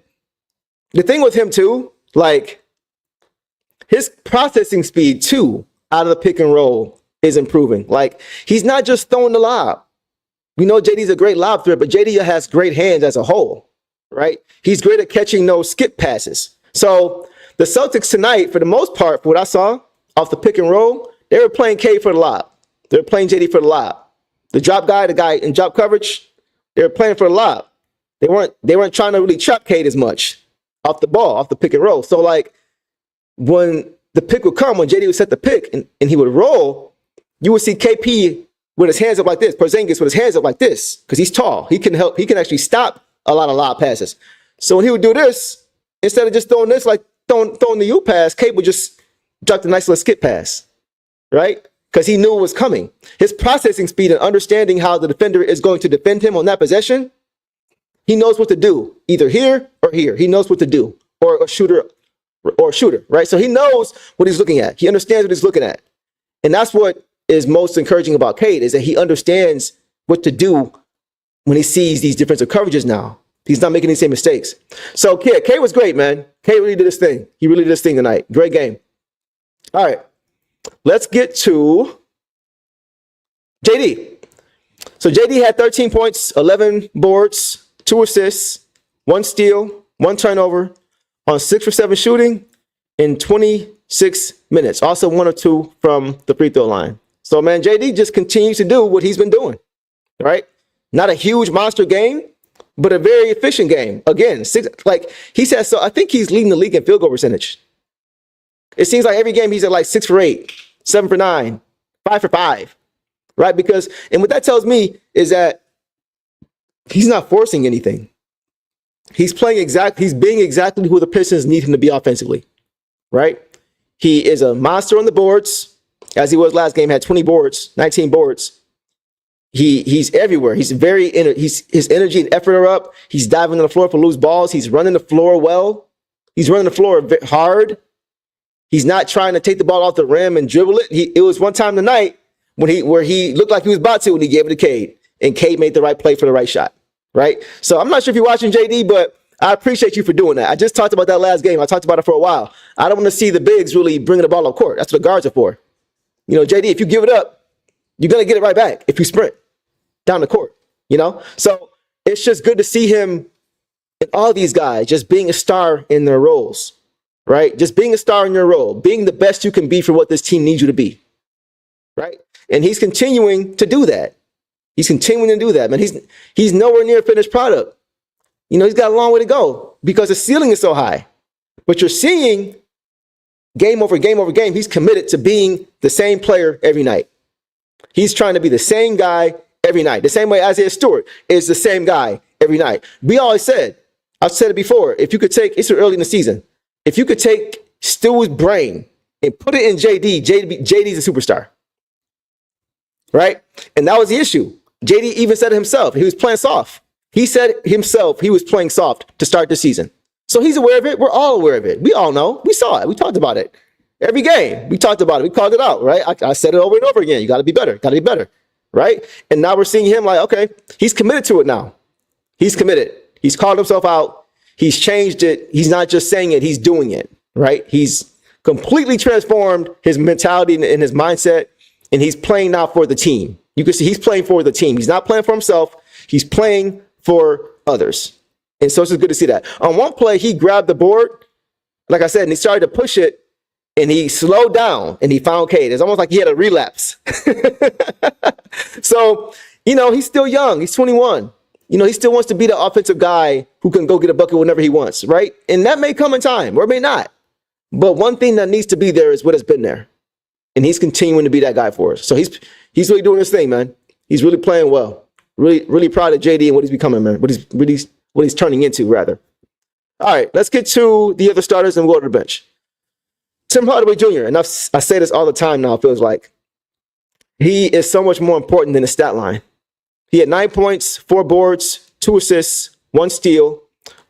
the thing with him too, like his processing speed too, out of the pick and roll is improving. Like he's not just throwing the lob. We know JD's a great lob threat, but JD has great hands as a whole, right? He's great at catching those skip passes. So the Celtics tonight, for the most part, for what I saw off the pick and roll, they were playing Cade for the lob. They were playing JD for the lob. The guy in drop coverage, they were playing for the lob. They weren't trying to really trap Cade as much off the ball, off the pick and roll. So like when the pick would come, when JD would set the pick and he would roll, you would see KP with his hands up like this, Porzingis with his hands up like this, because he's tall. He can actually stop a lot of lob passes. So when he would do this, instead of just throwing this, like throwing the U pass, Cade would just drop the nice little skip pass, right? Because he knew it was coming. His processing speed and understanding how the defender is going to defend him on that possession, he knows what to do, either here or here. He knows what to do, or a shooter, right? So he knows what he's looking at. He understands what he's looking at. And that's what is most encouraging about Cade, is that he understands what to do when he sees these defensive coverages now. He's not making any same mistakes. So Cade was great, man. Cade really did his thing. He really did his thing tonight. Great game. All right. Let's get to JD. So JD had 13 points, 11 boards, 2 assists, 1 steal, 1 turnover on 6 for 7 shooting in 26 minutes. Also 1 or 2 from the free throw line. So, man, JD just continues to do what he's been doing, right? Not a huge monster game, but a very efficient game. Again, 6, like he said, so I think he's leading the league in field goal percentage. It seems like every game he's at like 6 for 8, 7 for 9, 5 for 5, right? And what that tells me is that He's not forcing anything. He's being exactly who the Pistons need him to be offensively, right? He is a monster on the boards, as he was last game, had 20 boards, 19 boards. He's everywhere. His energy and effort are up. He's diving on the floor for loose balls. He's running the floor well. He's running the floor hard. He's not trying to take the ball off the rim and dribble it. It was one time tonight where he looked like he was about to when he gave it to Cade, and Cade made the right play for the right shot, right? So I'm not sure if you're watching, JD, but I appreciate you for doing that. I just talked about that last game. I talked about it for a while. I don't want to see the bigs really bringing the ball up court. That's what the guards are for. You know, JD, if you give it up, you're going to get it right back if you sprint down the court, you know? So it's just good to see him and all these guys just being a star in their roles, right? Just being a star in your role, being the best you can be for what this team needs you to be, right? And he's continuing to do that. He's continuing to do that, man. He's nowhere near a finished product. You know, he's got a long way to go because the ceiling is so high. But you're seeing game over game over game, he's committed to being the same player every night. He's trying to be the same guy every night. The same way Isaiah Stewart is the same guy every night. We always said, I've said it before, if you could take, it's early in the season, if you could take Stu's brain and put it in JD's a superstar. Right? And that was the issue. JD even said it himself. He was playing soft. He said himself he was playing soft to start the season. So he's aware of it. We're all aware of it. We all know. We saw it. We talked about it. Every game, we talked about it. We called it out, right? I said it over and over again. You got to be better. Got to be better, right? And now we're seeing him like, okay, he's committed to it now. He's committed. He's called himself out. He's changed it. He's not just saying it. He's doing it, right? He's completely transformed his mentality and his mindset, and he's playing now for the team. You can see he's playing for the team. He's not playing for himself. He's playing for others. And so it's just good to see that. On one play, he grabbed the board, like I said, and he started to push it, and he slowed down, and he found Cade. It's almost like he had a relapse. So, you know, he's still young. He's 21. You know, he still wants to be the offensive guy who can go get a bucket whenever he wants, right? And that may come in time, or it may not. But one thing that needs to be there is what has been there. And he's continuing to be that guy for us. So he's really doing his thing, man. He's really playing well. Really, really proud of JD and what he's becoming, man. What he's turning into, rather. All right, let's get to the other starters and we'll go to the bench. Tim Hardaway Jr., and I say this all the time now, it feels like. He is so much more important than the stat line. He had 9 points, 4 boards, 2 assists, 1 steal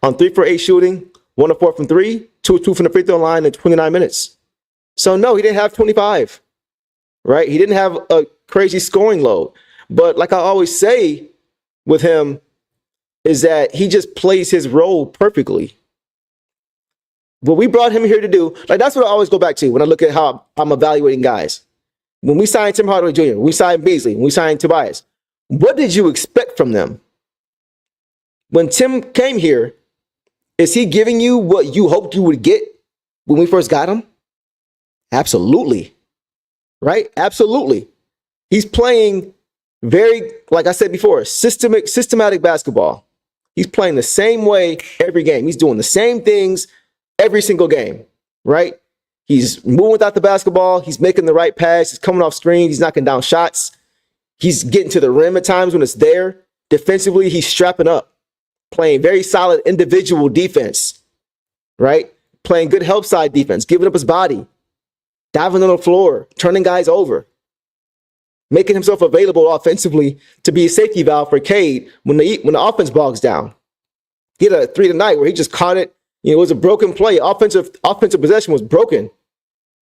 on 3 for 8 shooting, 1 of 4 from 3, 2 of 2 from the free throw line in 29 minutes. So no, he didn't have 25, right? He didn't have a crazy scoring load. But like I always say with him is that he just plays his role perfectly. What we brought him here to do, like that's what I always go back to when I look at how I'm evaluating guys. When we signed Tim Hardaway Jr., we signed Beasley, when we signed Tobias, what did you expect from them? When Tim came here, is he giving you what you hoped you would get when we first got him? Absolutely. Right? Absolutely. He's playing very, like I said before, systematic basketball. He's playing the same way every game. He's doing the same things every single game, right? He's moving without the basketball. He's making the right pass. He's coming off screens. He's knocking down shots. He's getting to the rim at times when it's there. Defensively, he's strapping up, playing very solid individual defense, right? Playing good help side defense, giving up his body, diving on the floor, turning guys over, making himself available offensively to be a safety valve for Cade when the offense bogs down. He had a 3 tonight where he just caught it. You know, it was a broken play. Offensive possession was broken,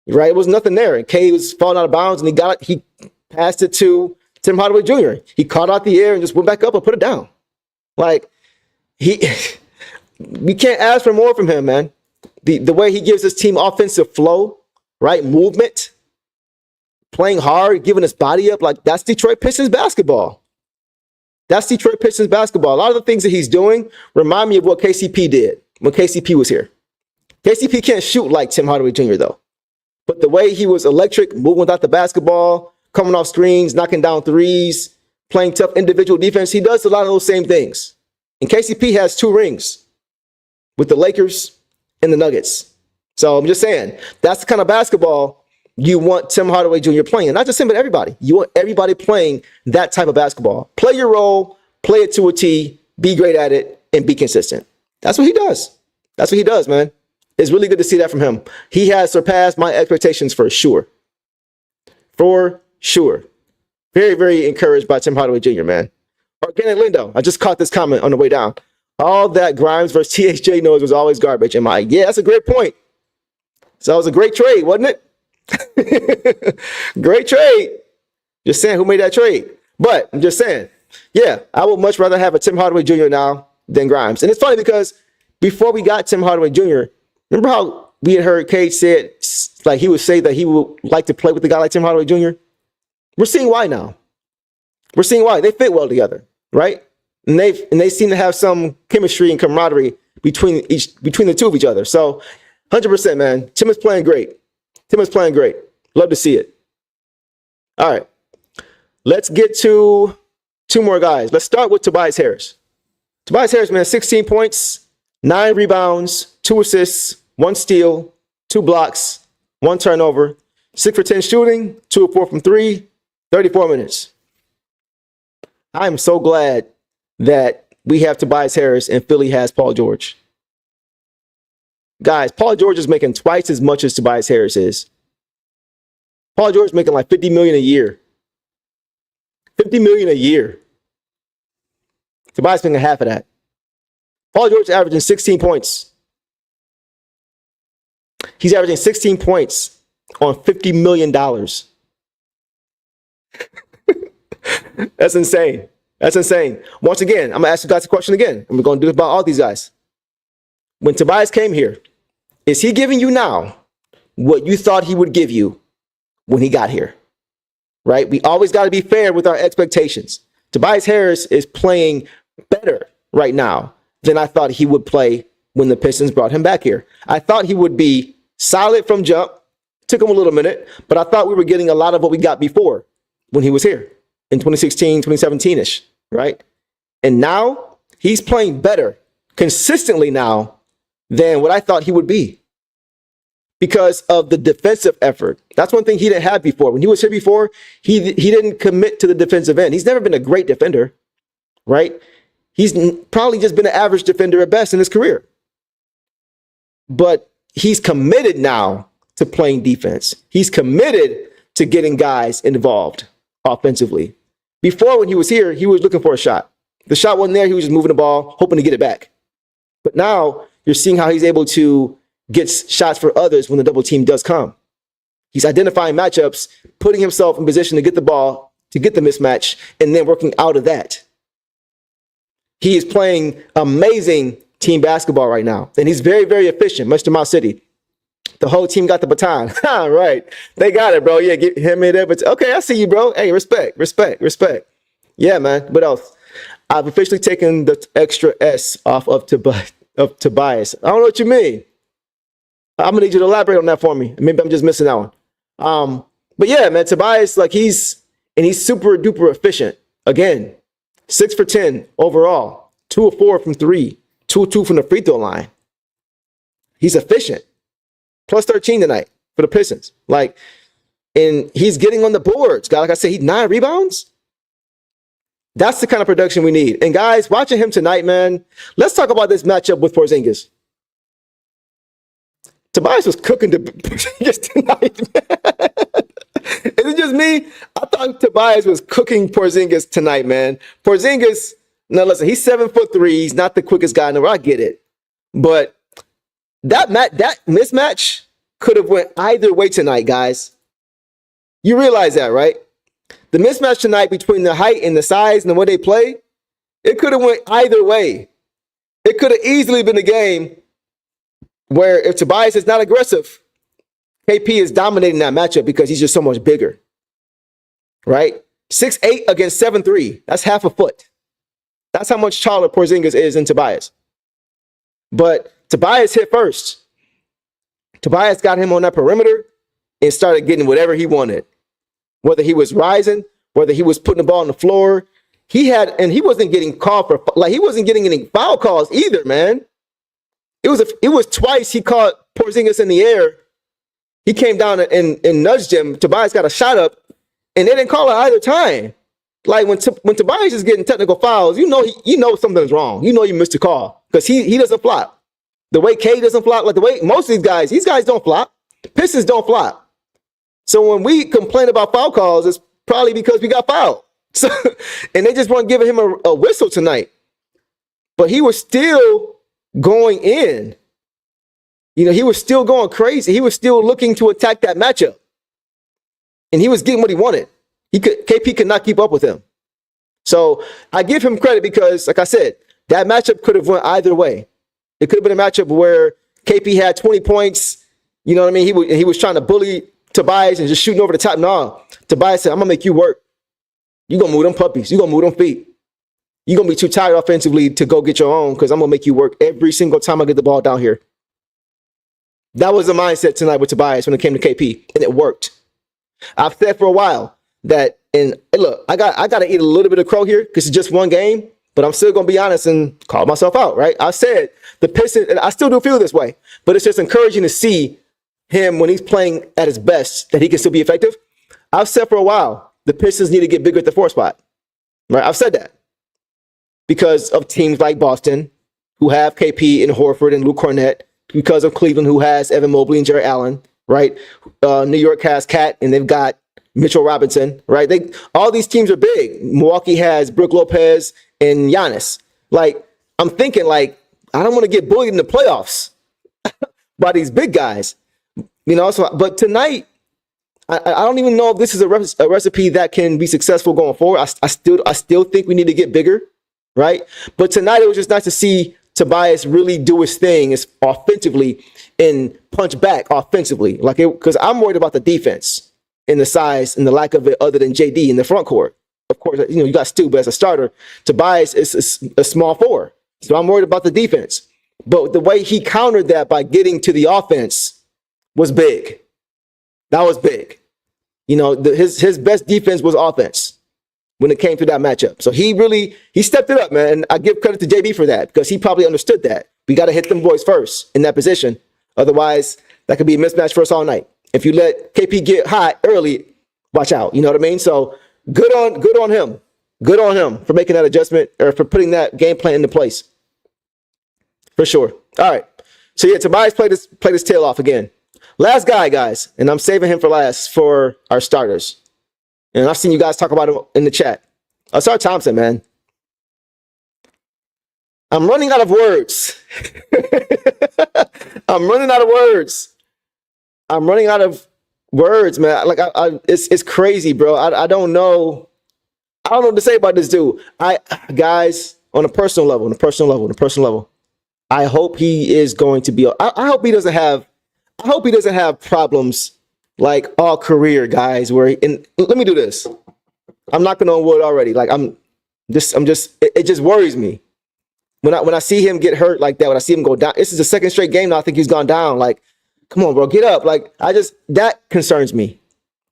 right? It was nothing there. And Cade was falling out of bounds, and he passed it to Tim Hardaway Jr. He caught out the air and just went back up and put it down. Like, we can't ask for more from him, man. The way he gives his team offensive flow, right? Movement, playing hard, giving his body up, like that's Detroit Pistons basketball. That's Detroit Pistons basketball. A lot of the things that he's doing remind me of what KCP did when KCP was here. KCP can't shoot like Tim Hardaway Jr. though. But the way he was electric, moving without the basketball, coming off screens, knocking down threes, playing tough individual defense, he does a lot of those same things. And KCP has 2 rings with the Lakers and the Nuggets. So I'm just saying, that's the kind of basketball you want Tim Hardaway Jr. playing. Not just him, but everybody. You want everybody playing that type of basketball. Play your role, play it to a T, be great at it, and be consistent. That's what he does. That's what he does, man. It's really good to see that from him. He has surpassed my expectations for sure. For sure. Very, very encouraged by Tim Hardaway Jr., man. Organic Lindo, I just caught this comment on the way down. All that Grimes versus THJ noise was always garbage. Am I? Yeah, that's a great point. So that was a great trade, wasn't it? Great trade. Just saying who made that trade. But I'm just saying, yeah, I would much rather have a Tim Hardaway Jr. now than Grimes. And it's funny because before we got Tim Hardaway Jr., remember how we had heard Cage said, like he would say that he would like to play with a guy like Tim Hardaway Jr.? We're seeing why now. We're seeing why. They fit well together, right? And they seem to have some chemistry and camaraderie between the two of each other. So 100%, man. Tim is playing great. Tim is playing great. Love to see it. All right. Let's get to two more guys. Let's start with Tobias Harris. Tobias Harris, man, 16 points, 9 rebounds, 2 assists, 1 steal, 2 blocks, 1 turnover, 6 for 10 shooting, 2 of 4 from 3, 34 minutes. I'm so glad that we have Tobias Harris and Philly has Paul George. Guys, Paul George is making twice as much as Tobias Harris is. Paul George is making like $50 million a year. $50 million a year. Tobias making half of that. Paul George is averaging 16 points. He's averaging 16 points on $50 million. That's insane. That's insane. Once again, I'm going to ask you guys a question again. And we're going to do it about all these guys. When Tobias came here, is he giving you now what you thought he would give you when he got here? Right? We always got to be fair with our expectations. Tobias Harris is playing better right now than I thought he would play when the Pistons brought him back here. I thought he would be solid from jump. Took him a little minute, but I thought we were getting a lot of what we got before when he was here in 2016, 2017-ish, right? And now he's playing better consistently now than what I thought he would be because of the defensive effort. That's one thing he didn't have before. When he was here before, he didn't commit to the defensive end. He's never been a great defender, right? He's probably just been an average defender at best in his career. But he's committed now to playing defense. He's committed to getting guys involved offensively. Before, when he was here, he was looking for a shot. The shot wasn't there. He was just moving the ball, hoping to get it back. But now you're seeing how he's able to get shots for others when the double team does come. He's identifying matchups, putting himself in position to get the ball, to get the mismatch, and then working out of that. He is playing amazing team basketball right now. And he's very, very efficient, much to my city. The whole team got the baton. Right. They got it, bro. Yeah, get him in there. But okay, I see you, bro. Hey, respect. Yeah, man. What else? I've officially taken the extra S off of Tobias. I don't know what you mean. I'm going to need you to elaborate on that for me. Maybe I'm just missing that one. But yeah, man, Tobias, like he's super duper efficient. Again, 6 for 10 overall, 2 of 4 from 3, 2 of 2 from the free throw line. He's efficient. Plus 13 tonight for the Pistons. And he's getting on the boards. God, like I said, he's 9 rebounds. That's the kind of production we need. And guys, watching him tonight, man, let's talk about this matchup with Porzingis. Tobias was cooking the Porzingis tonight. Is it just me? I thought Tobias was cooking Porzingis tonight, man. Porzingis, now listen, he's 7'3". He's not the quickest guy in the world. I get it. But that mismatch could have went either way tonight, guys. You realize that, right? The mismatch tonight between the height and the size and the way they play, it could have went either way. It could have easily been a game where if Tobias is not aggressive, KP is dominating that matchup because he's just so much bigger, right? 6'8" against 7'3". That's half a foot. That's how much taller Porzingis is than Tobias. But Tobias hit first. Tobias got him on that perimeter and started getting whatever he wanted. Whether he was rising, whether he was putting the ball on the floor, he wasn't getting called for, he wasn't getting any foul calls either, man. It was twice he caught Porzingis in the air. He came down and nudged him. Tobias got a shot up, and they didn't call it either time. Like when Tobias is getting technical fouls, you know something's wrong. You know you missed a call because he doesn't flop. The way K doesn't flop, like the way most of these guys don't flop. Pistons don't flop. So when we complain about foul calls, it's probably because we got fouled. So, and they just weren't giving him a whistle tonight. But he was still going in. You know, he was still going crazy. He was still looking to attack that matchup. And he was getting what he wanted. KP could not keep up with him. So I give him credit because, like I said, that matchup could have went either way. It could have been a matchup where KP had 20 points. You know what I mean? He was trying to bully Tobias and just shooting over the top. No, Tobias said, I'm going to make you work. You're going to move them puppies. You're going to move them feet. You're going to be too tired offensively to go get your own because I'm going to make you work every single time I get the ball down here. That was the mindset tonight with Tobias when it came to KP, and it worked. I've said for a while that, and look, I got to eat a little bit of crow here because it's just one game, but I'm still going to be honest and call myself out, right? I said the Pistons, and I still do feel this way, but it's just encouraging to see him when he's playing at his best that he can still be effective. I've said for a while the Pistons need to get bigger at the 4 spot, right? I've said that because of teams like Boston who have KP and Horford and Luke Cornett, because of Cleveland who has Evan Mobley and Jared Allen, right? New York has Cat and they've got Mitchell Robinson, right? All these teams are big. Milwaukee has Brook Lopez and Giannis. Like, I'm thinking, like, I don't want to get bullied in the playoffs by these big guys, you know. So, but tonight, I don't even know if this is a recipe that can be successful going forward. I still think we need to get bigger, right? But tonight it was just nice to see Tobias really do his thing offensively and punch back offensively, like because I'm worried about the defense and the size and the lack of it other than JD in the front court. Of course, you know, you got Stu, but as a starter, Tobias is a small forward. So I'm worried about the defense. But the way he countered that by getting to the offense was big. That was big. You know, his best defense was offense when it came to that matchup. So he stepped it up, man. And I give credit to JB for that because he probably understood that. We got to hit them boys first in that position. Otherwise, that could be a mismatch for us all night. If you let KP get hot early, watch out. You know what I mean? So good on him. Good on him for making that adjustment or for putting that game plan into place. For sure. All right. So yeah, Tobias played his tail off again. Last guy, guys, and I'm saving him for last for our starters. And I've seen you guys talk about him in the chat. Asar Thompson, man. I'm running out of words. I'm running out of words, man. Like it's crazy, bro. I don't know. I don't know what to say about this dude. Guys, on a personal level, I hope he is going to be. I hope he doesn't have problems like all career, guys. And let me do this. I'm knocking on wood already. Like it just worries me when I see him get hurt like that. When I see him go down, this is the second straight game now I think he's gone down. Like, come on, bro, get up. Like, that concerns me.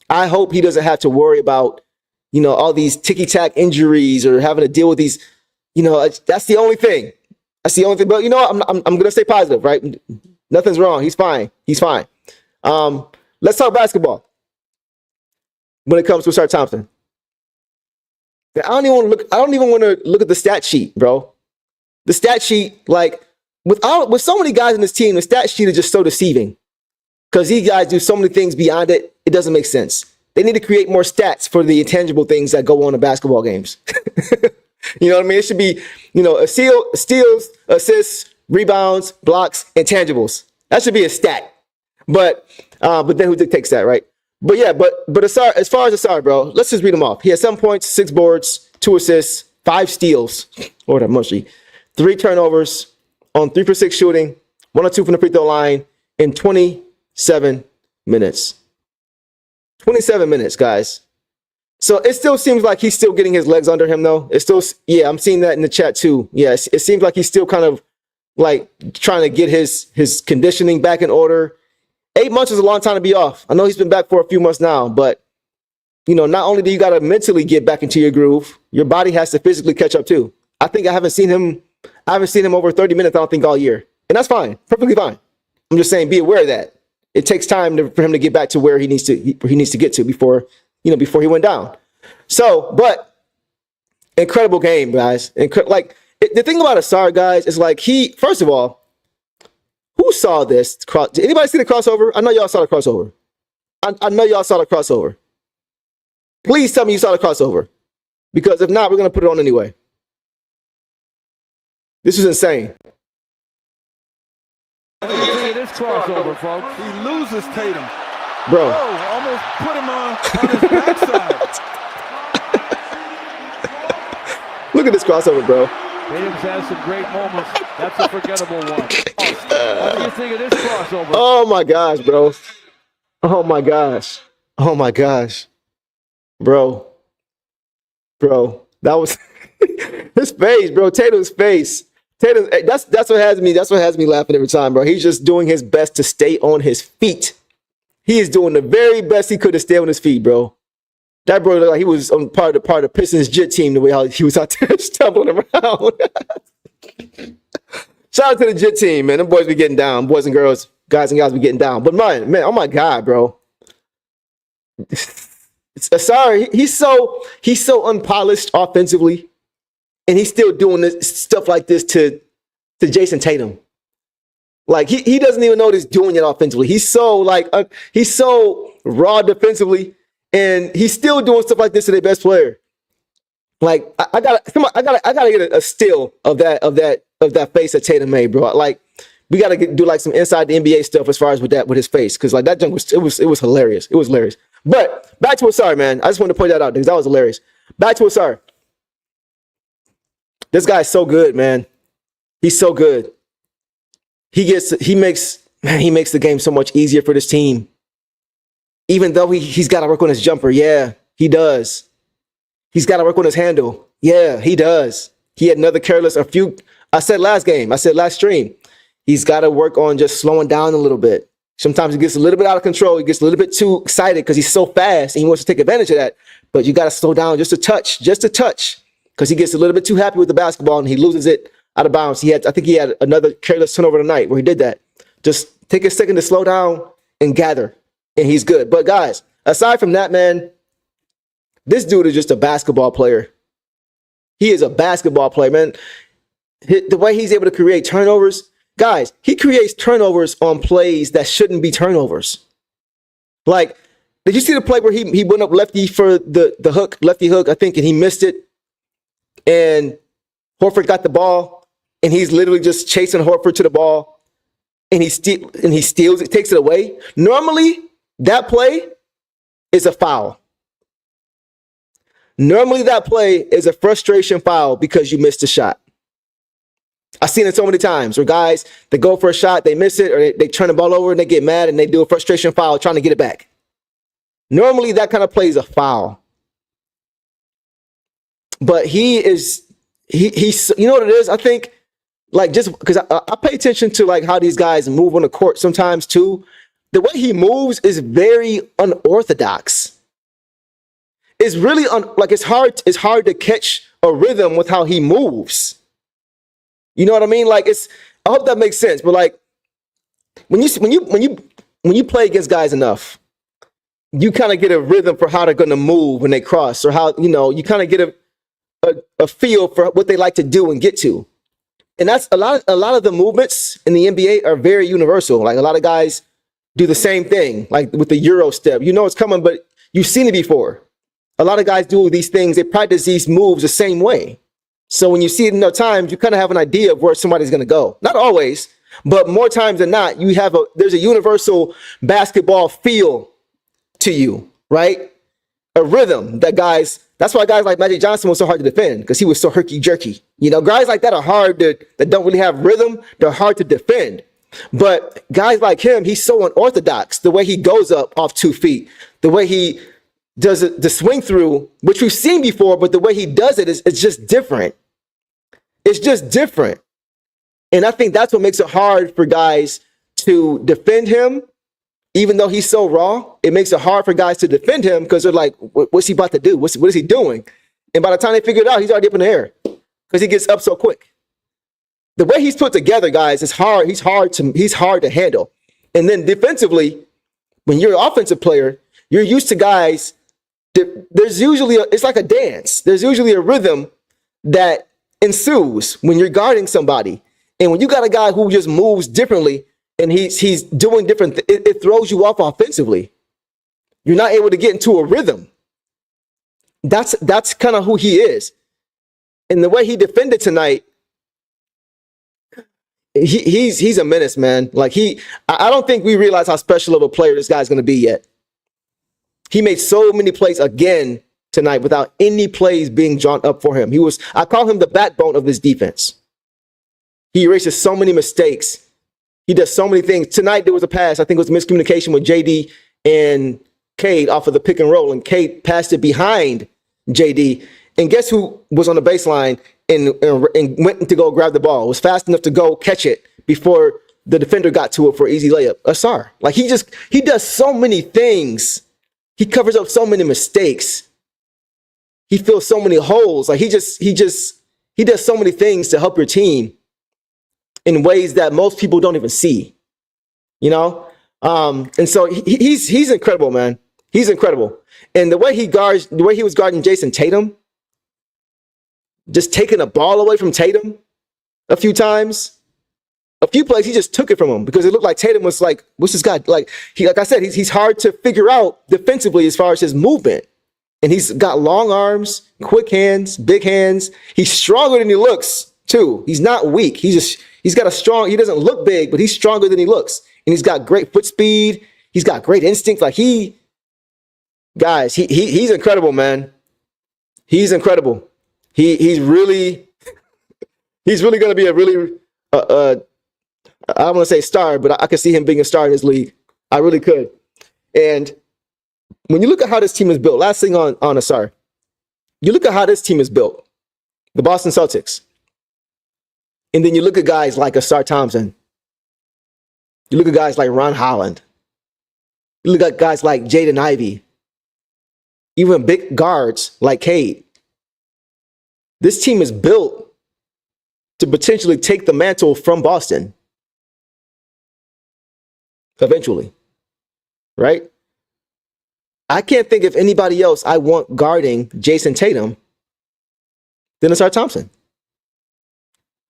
I hope he doesn't have to worry about, you know, all these ticky-tack injuries or having to deal with these, you know, that's the only thing. But you know what? I'm going to stay positive, right? Nothing's wrong. He's fine. Let's talk basketball when it comes to Asar Thompson. I don't even want to look at the stat sheet, bro. The stat sheet, like with so many guys in this team, the stat sheet is just so deceiving because these guys do so many things beyond it. It doesn't make sense. They need to create more stats for the intangible things that go on in basketball games. You know what I mean? It should be, you know, steals, assists, rebounds, blocks, intangibles. That should be a stat. But then who dictates that, right? But yeah, but Asar, as far as Asar, bro, let's just read them off. He has 7 points, 6 boards, 2 assists, 5 steals, or that mushy, 3 turnovers on 3 for 6 shooting, 1 or 2 from the free throw line in 27 minutes. 27 minutes, guys. So it still seems like he's still getting his legs under him, though. It's still, yeah, I'm seeing that in the chat too. Yeah, it seems like he's still kind of like trying to get his conditioning back in order. 8 months is a long time to be off. I know he's been back for a few months now, but you know, not only do you got to mentally get back into your groove, your body has to physically catch up too. I haven't seen him over 30 minutes, I don't think, all year. And that's fine. Perfectly fine. I'm just saying, be aware of that. It takes time for him to get back to where he needs to get to before he went down. So, but Incredible game, guys. The thing about Asar, guys, is like first of all, who saw this? Did anybody see the crossover? I know y'all saw the crossover. I know y'all saw the crossover. Please tell me you saw the crossover. Because if not, we're going to put it on anyway. This is insane. Look at this crossover, folks. He loses Tatum. Bro. Oh, almost put him on his backside. Look at this crossover, bro. Tatum's had some great moments. That's a forgettable one. What do you think of this crossover? Oh, my gosh, bro. Oh, my gosh. Oh, my gosh. Bro. That was his face, bro. Tatum's face. That's what has me laughing every time, bro. He's just doing his best to stay on his feet. He is doing the very best he could to stay on his feet, bro. That bro looked like he was on part of the Pistons JIT team, the way how he was out there stumbling around. Shout out to the JIT team, man. Them boys be getting down. Boys and girls, guys and gals be getting down. But man, oh my God, bro. Sorry, he's so unpolished offensively, and he's still doing this stuff like this to Jason Tatum. Like he doesn't even know he's doing it offensively. He's so raw defensively, and he's still doing stuff like this to their best player. Like I gotta get a still of that face that Tatum made, bro. Like we gotta do like some inside the NBA stuff as far as with his face, because like that junk was hilarious. It was hilarious. But back to Asar, man. I just wanted to point that out because that was hilarious. Back to Asar. This guy's so good, man. He's so good. He makes the game so much easier for this team. Even though he's got to work on his jumper. Yeah, he does. He's got to work on his handle. Yeah, he does. He had another careless, I said last stream. He's got to work on just slowing down a little bit. Sometimes he gets a little bit out of control. He gets a little bit too excited because he's so fast and he wants to take advantage of that. But you got to slow down just a touch, because he gets a little bit too happy with the basketball and he loses it out of bounds. I think he had another careless turnover tonight where he did that. Just take a second to slow down and gather, and he's good. But guys, aside from that, man, this dude is just a basketball player. He is a basketball player, man. The way he's able to create turnovers, guys, he creates turnovers on plays that shouldn't be turnovers. Like, did you see the play where he went up lefty for the lefty hook, I think, and he missed it? And Horford got the ball, and he's literally just chasing Horford to the ball, and he steals it, takes it away. Normally, that play is a foul. Normally, that play is a frustration foul because you missed a shot. I've seen it so many times where guys, they go for a shot, they miss it, or they turn the ball over and they get mad and they do a frustration foul trying to get it back. Normally, that kind of play is a foul. But he's you know what it is? I think, like, just because I pay attention to like how these guys move on the court sometimes too. The way he moves is very unorthodox. It's really it's hard to catch a rhythm with how he moves. You know what I mean? Like I hope that makes sense. But like when you play against guys enough, you kind of get a rhythm for how they're going to move when they cross, or how, you kind of get a feel for what they like to do and get to. And that's a lot of the movements in the NBA are very universal. Like a lot of guys do the same thing, like with the Euro step. You know it's coming, but you've seen it before. A lot of guys do these things. They practice these moves the same way. So when you see it enough times, you kind of have an idea of where somebody's going to go. Not always, but more times than not, there's a universal basketball feel to you, right? A rhythm that's why guys like Magic Johnson was so hard to defend, because he was so herky-jerky. Guys like that that don't really have rhythm, they're hard to defend. But guys like him, he's so unorthodox. The way he goes up off 2 feet, the way he does it, the swing through, which we've seen before, but the way he does it it's just different. It's just different. And I think that's what makes it hard for guys to defend him. Even though he's so raw, it makes it hard for guys to defend him because they're like, what's he about to do? What is he doing? And by the time they figure it out, he's already up in the air because he gets up so quick. The way he's put together, guys, is hard. He's hard to handle. And then defensively, when you're an offensive player, you're used to guys. It's like a dance. There's usually a rhythm that ensues when you're guarding somebody. And when you got a guy who just moves differently and he's doing different, it throws you off offensively. You're not able to get into a rhythm. That's kind of who he is. And the way he defended tonight, he's a menace, man. Like I don't think we realize how special of a player this guy's going to be yet. He made so many plays again tonight without any plays being drawn up for him. I call him the backbone of this defense. He erases so many mistakes. He does so many things. Tonight there was a pass. I think it was miscommunication with JD and Cade off of the pick and roll, and Cade passed it behind JD. And guess who was on the baseline and went to go grab the ball? Was fast enough to go catch it before the defender got to it for an easy layup. Asar. Like he does so many things. He covers up so many mistakes. He fills so many holes. Like he does so many things to help your team in ways that most people don't even see. You know? And so he's incredible, man. He's incredible. And the way he was guarding Jason Tatum, just taking the ball away from Tatum a few times, a few plays, he just took it from him because it looked like Tatum was like, what's this guy? Like I said, he's hard to figure out defensively as far as his movement. And he's got long arms, quick hands, big hands. He's stronger than he looks too. He's not weak. He's got he doesn't look big, but he's stronger than he looks. And he's got great foot speed. He's got great instinct. Like he's incredible, man. He's incredible. He's really going to be a really, I don't want to say star, but I could see him being a star in this league. I really could. And when you look at how this team is built, last thing on Asar, you look at how this team is built, the Boston Celtics. And then you look at guys like Asar Thompson. You look at guys like Ron Holland. You look at guys like Jaden Ivey. Even big guards like Cade. This team is built to potentially take the mantle from Boston. Eventually. Right? I can't think of anybody else I want guarding Jason Tatum than Asar Thompson.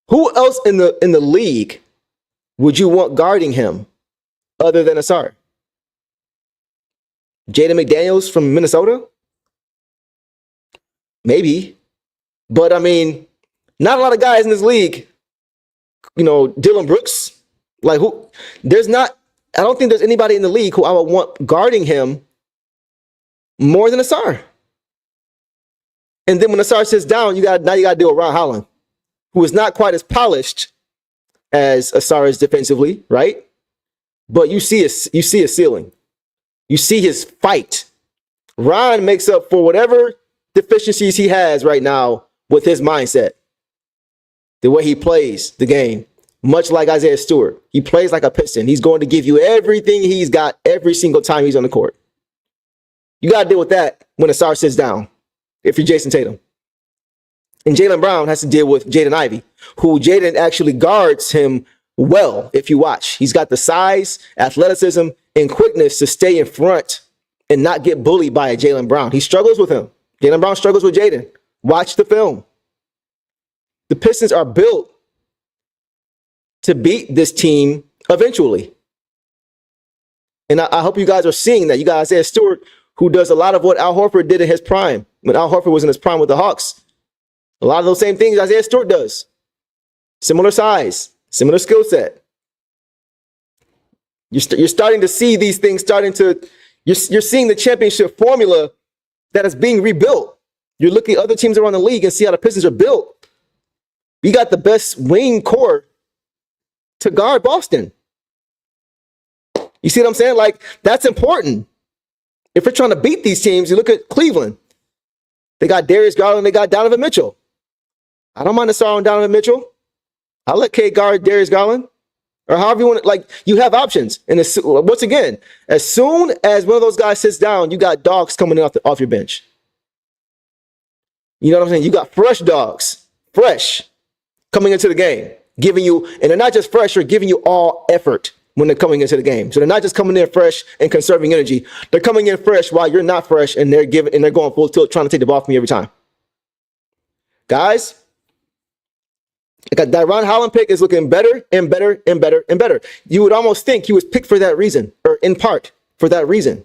Who else in the league would you want guarding him other than Asar? Jaden McDaniels from Minnesota? Maybe. But I mean, not a lot of guys in this league. You know, Dylan Brooks. Like who? I don't think there's anybody in the league who I would want guarding him more than Asar. And then when Asar sits down, you got to deal with Ron Holland, who is not quite as polished as Asar is defensively, right? But you see a ceiling. You see his fight. Ron makes up for whatever deficiencies he has right now with his mindset. The way he plays the game, much like Isaiah Stewart. He plays like a Piston. He's going to give you everything he's got every single time he's on the court. You got to deal with that when Asar sits down, if you're Jason Tatum. And Jaylen Brown has to deal with Jaden Ivey, who Jaden actually guards him well, if you watch. He's got the size, athleticism, and quickness to stay in front and not get bullied by a Jaylen Brown. He struggles with him. Jaylen Brown struggles with Jaden. Watch the film. The Pistons are built to beat this team eventually. And I hope you guys are seeing that. You got Isaiah Stewart, who does a lot of what Al Horford did in his prime. When Al Horford was in his prime with the Hawks, a lot of those same things Isaiah Stewart does. Similar size, similar skill set. You're starting to see these things you're seeing the championship formula that is being rebuilt. You're looking at other teams around the league and see how the Pistons are built. You got the best wing core to guard Boston. You see what I'm saying? Like, that's important. If we're trying to beat these teams, you look at Cleveland. They got Darius Garland, they got Donovan Mitchell. I don't mind Asar on Donovan Mitchell. I'll let Cade guard Darius Garland. Or however you want it. Like, you have options. And once again, as soon as one of those guys sits down, you got dogs coming off your bench. You know what I'm saying? You got fresh dogs. Fresh. Coming into the game. Giving you, and they're not just fresh, they're giving you all effort when they're coming into the game. So they're not just coming in fresh and conserving energy. They're coming in fresh while you're not fresh, and they're going full tilt trying to take the ball from you every time. Guys, That Ron Holland pick is looking better and better and better and better. You would almost think he was picked for that reason, or in part for that reason,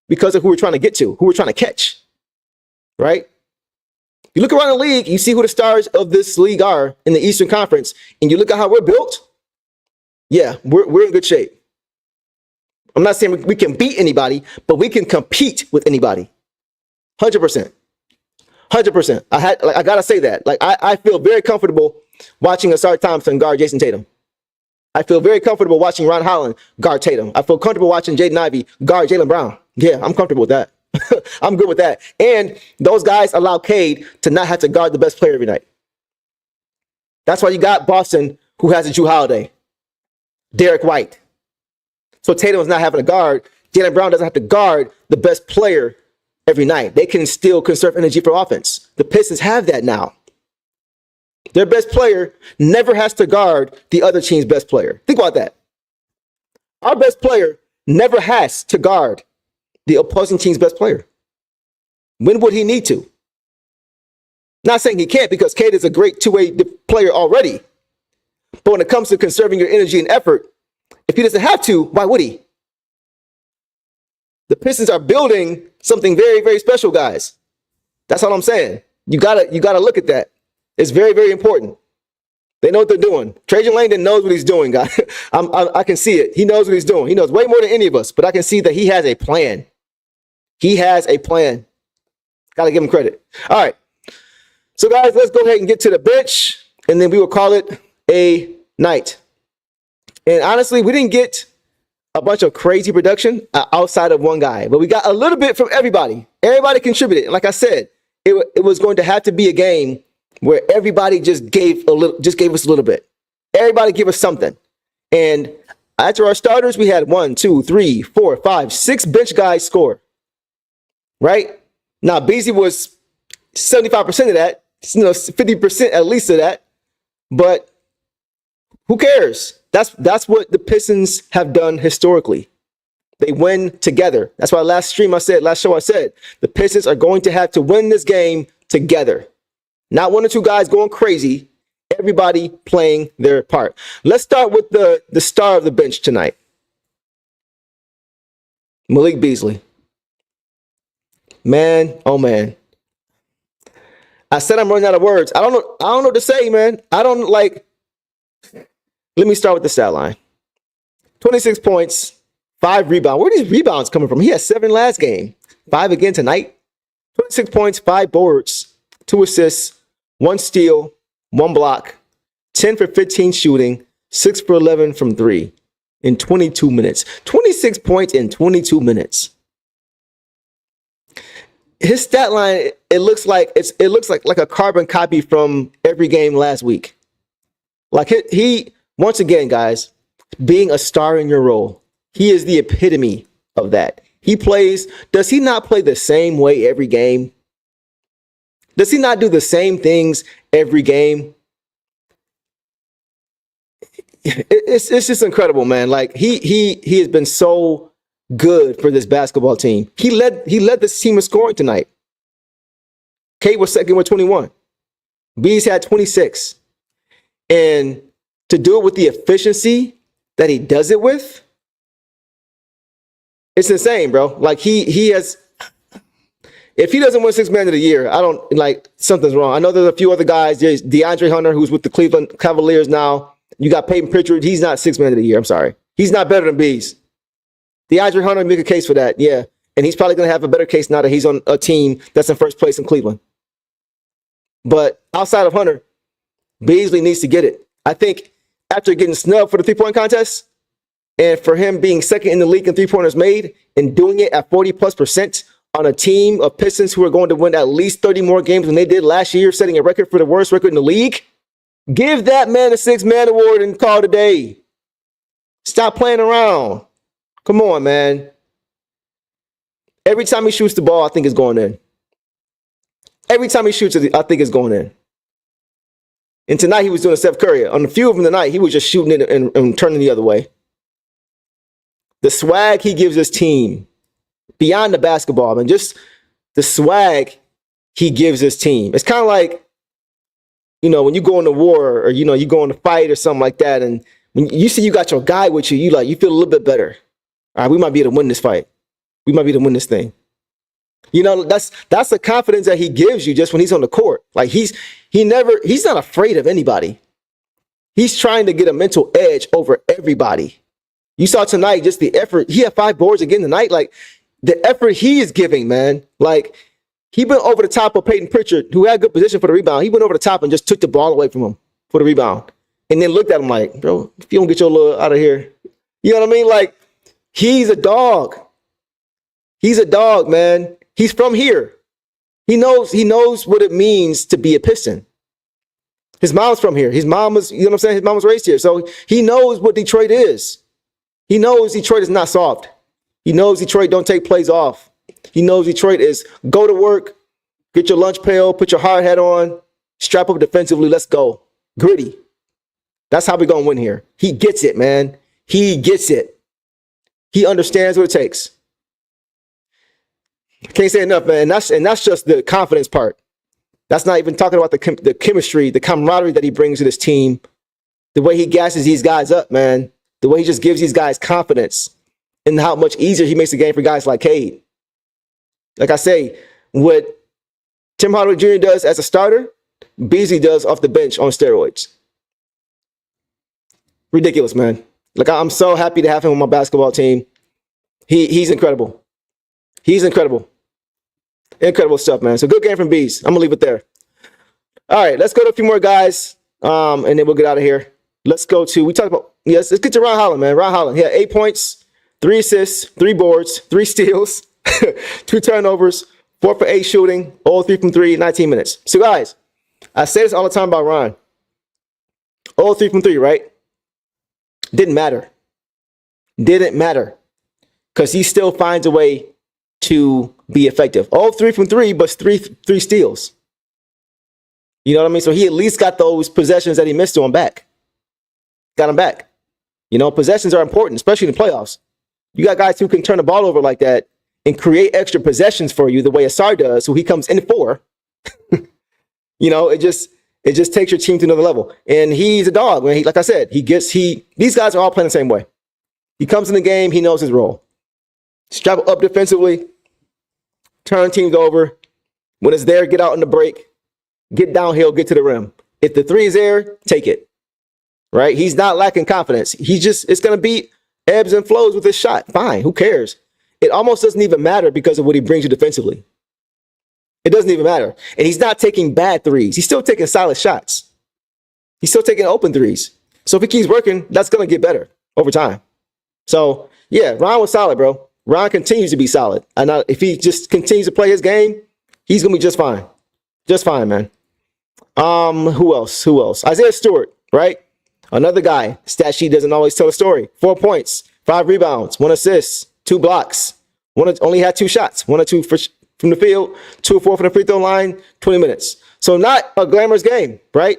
because of who we're trying to get to, who we're trying to catch, right? You look around the league, you see who the stars of this league are in the Eastern Conference, and you look at how we're built. Yeah, we're in good shape. I'm not saying we can beat anybody, but we can compete with anybody. 100%. 100%. I gotta say that. Like I feel very comfortable watching Asar Thompson guard Jason Tatum. I feel very comfortable watching Ron Holland guard Tatum. I feel comfortable watching Jaden Ivey guard Jaylen Brown. Yeah, I'm comfortable with that. I'm good with that. And those guys allow Cade to not have to guard the best player every night. That's why you got Boston, who has a Jrue Holiday, Derek White. So Tatum is not having to guard. Jaylen Brown doesn't have to guard the best player every night. They can still conserve energy for offense. The Pistons have that now. Their best player never has to guard the other team's best player. Think about that. Our best player never has to guard the opposing team's best player. When would he need to? Not saying he can't, because Cade is a great two-way player already. But when it comes to conserving your energy and effort, if he doesn't have to, why would he? The Pistons are building something very, very special, guys. That's all I'm saying. You gotta look at that. It's very, very important. They know what they're doing. Trajan Langdon knows what he's doing, guys. I can see it. He knows what he's doing. He knows way more than any of us, but I can see that he has a plan. He has a plan. Got to give him credit. All right. So, guys, let's go ahead and get to the bench, and then we will call it a night. And honestly, we didn't get a bunch of crazy production outside of one guy, but we got a little bit from everybody. Everybody contributed. And like I said, it was going to have to be a game where everybody just gave us a little bit. Everybody give us something. And after our starters, we had 1, 2, 3, 4, 5, 6 bench guys score. Right? Now, Beasley was 75% of that, 50% at least of that. But who cares? That's what the Pistons have done historically. They win together. That's why last show I said, the Pistons are going to have to win this game together. Not one or two guys going crazy. Everybody playing their part. Let's start with the star of the bench tonight. Malik Beasley. Man, oh man. I said I'm running out of words. I don't know what to say, man. Let me start with the stat line. 26 points, 5 rebounds. Where are these rebounds coming from? He had 7 last game. 5 again tonight. 26 points, 5 boards, 2 assists, 1 steal, 1 block, 10 for 15 shooting, 6 for 11 from 3 in 22 minutes. 26 points in 22 minutes. His stat line, it looks like a carbon copy from every game last week. Like he once again, guys, being a star in your role, he is the epitome of that. Does he not play the same way every game? Does he not do the same things every game? It's just incredible, man. Like he has been so good for this basketball team. He led this team in scoring tonight. Kate was second with 21. Bees had 26. And to do it with the efficiency that he does it with, it's insane, bro. Like he has, if he doesn't win 6th Man of the Year, something's wrong. I know there's a few other guys. There's DeAndre Hunter, who's with the Cleveland Cavaliers now. You got Peyton Pritchard. He's not 6th Man of the Year. I'm sorry. He's not better than Bees. DeAndre Hunter, make a case for that. Yeah. And he's probably going to have a better case now that he's on a team that's in first place in Cleveland. But outside of Hunter, Beasley needs to get it. I think after getting snubbed for the 3-point contest, and for him being second in the league in 3-pointers made and doing it at 40+% on a team of Pistons who are going to win at least 30 more games than they did last year, setting a record for the worst record in the league, give that man a 6th Man award and call it a day. Stop playing around. Come on, man. Every time he shoots the ball, I think it's going in. Every time he shoots it, I think it's going in. And tonight he was doing Steph Curry. On a few of them tonight, he was just shooting it and turning the other way. The swag he gives his team, beyond the basketball, man, just the swag he gives his team. It's kind of like when you go into war or, you go in a fight or something like that, and when you see you got your guy with you, you feel a little bit better. All right, we might be able to win this fight. We might be able to win this thing. That's the confidence that he gives you just when he's on the court. Like he's not afraid of anybody. He's trying to get a mental edge over everybody. You saw tonight just the effort. He had 5 boards again tonight. Like the effort he is giving, man. Like he went over the top of Peyton Pritchard, who had good position for the rebound. He went over the top and just took the ball away from him for the rebound. And then looked at him like, bro, if you don't get your little out of here. You know what I mean? Like he's a dog. He's a dog, man. He's from here. He knows what it means to be a Piston. His mom's from here. His mom was, his mom was raised here. So he knows what Detroit is. He knows Detroit is not soft. He knows Detroit don't take plays off. He knows Detroit is go to work, get your lunch pail, put your hard hat on, strap up defensively, let's go. Gritty. That's how we're going to win here. He gets it, man. He gets it. He understands what it takes. Can't say enough, man. And that's just the confidence part. That's not even talking about the chemistry, the camaraderie that he brings to this team, the way he gasses these guys up, man, the way he just gives these guys confidence and how much easier he makes the game for guys like Cade. Like I say, what Tim Hardaway Jr. does as a starter, Beasley does off the bench on steroids. Ridiculous, man. Like I'm so happy to have him on my basketball team. He's incredible. He's incredible. Incredible stuff, man. So good game from Bees. I'm going to leave it there. All right, let's go to a few more guys, and then we'll get out of here. Let's get to Ron Holland, man. Ron Holland, he had 8 points, 3 assists, 3 boards, 3 steals, 2 turnovers, 4 for 8 shooting, all 3 from 3, 19 minutes. So, guys, I say this all the time about Ron. All 3 from 3, right? Didn't matter. Didn't matter. Because he still finds a way to be effective. All 3 from 3, but 3 steals. You know what I mean? So he at least got those possessions that he missed to him back. Got him back. Possessions are important, especially in the playoffs. You got guys who can turn the ball over like that and create extra possessions for you the way Asar does, who he comes in for. It just takes your team to another level. And he's a dog. Man. Like I said, these guys are all playing the same way. He comes in the game, he knows his role. Strap up defensively, turn teams over. When it's there, get out in the break, get downhill, get to the rim. If the 3 is there, take it. Right? He's not lacking confidence. It's going to be ebbs and flows with his shot. Fine. Who cares? It almost doesn't even matter because of what he brings you defensively. It doesn't even matter. And he's not taking bad threes. He's still taking solid shots. He's still taking open threes. So if he keeps working, that's going to get better over time. So, yeah, Ron was solid, bro. Ron continues to be solid. And if he just continues to play his game, he's going to be just fine. Just fine, man. Who else? Isaiah Stewart, right? Another guy. Stat sheet doesn't always tell a story. 4 points, 5 rebounds, 1 assist, 2 blocks. Only had 2 shots. 1 or 2 from the field, 2 or 4 from the free throw line, 20 minutes. So not a glamorous game, right?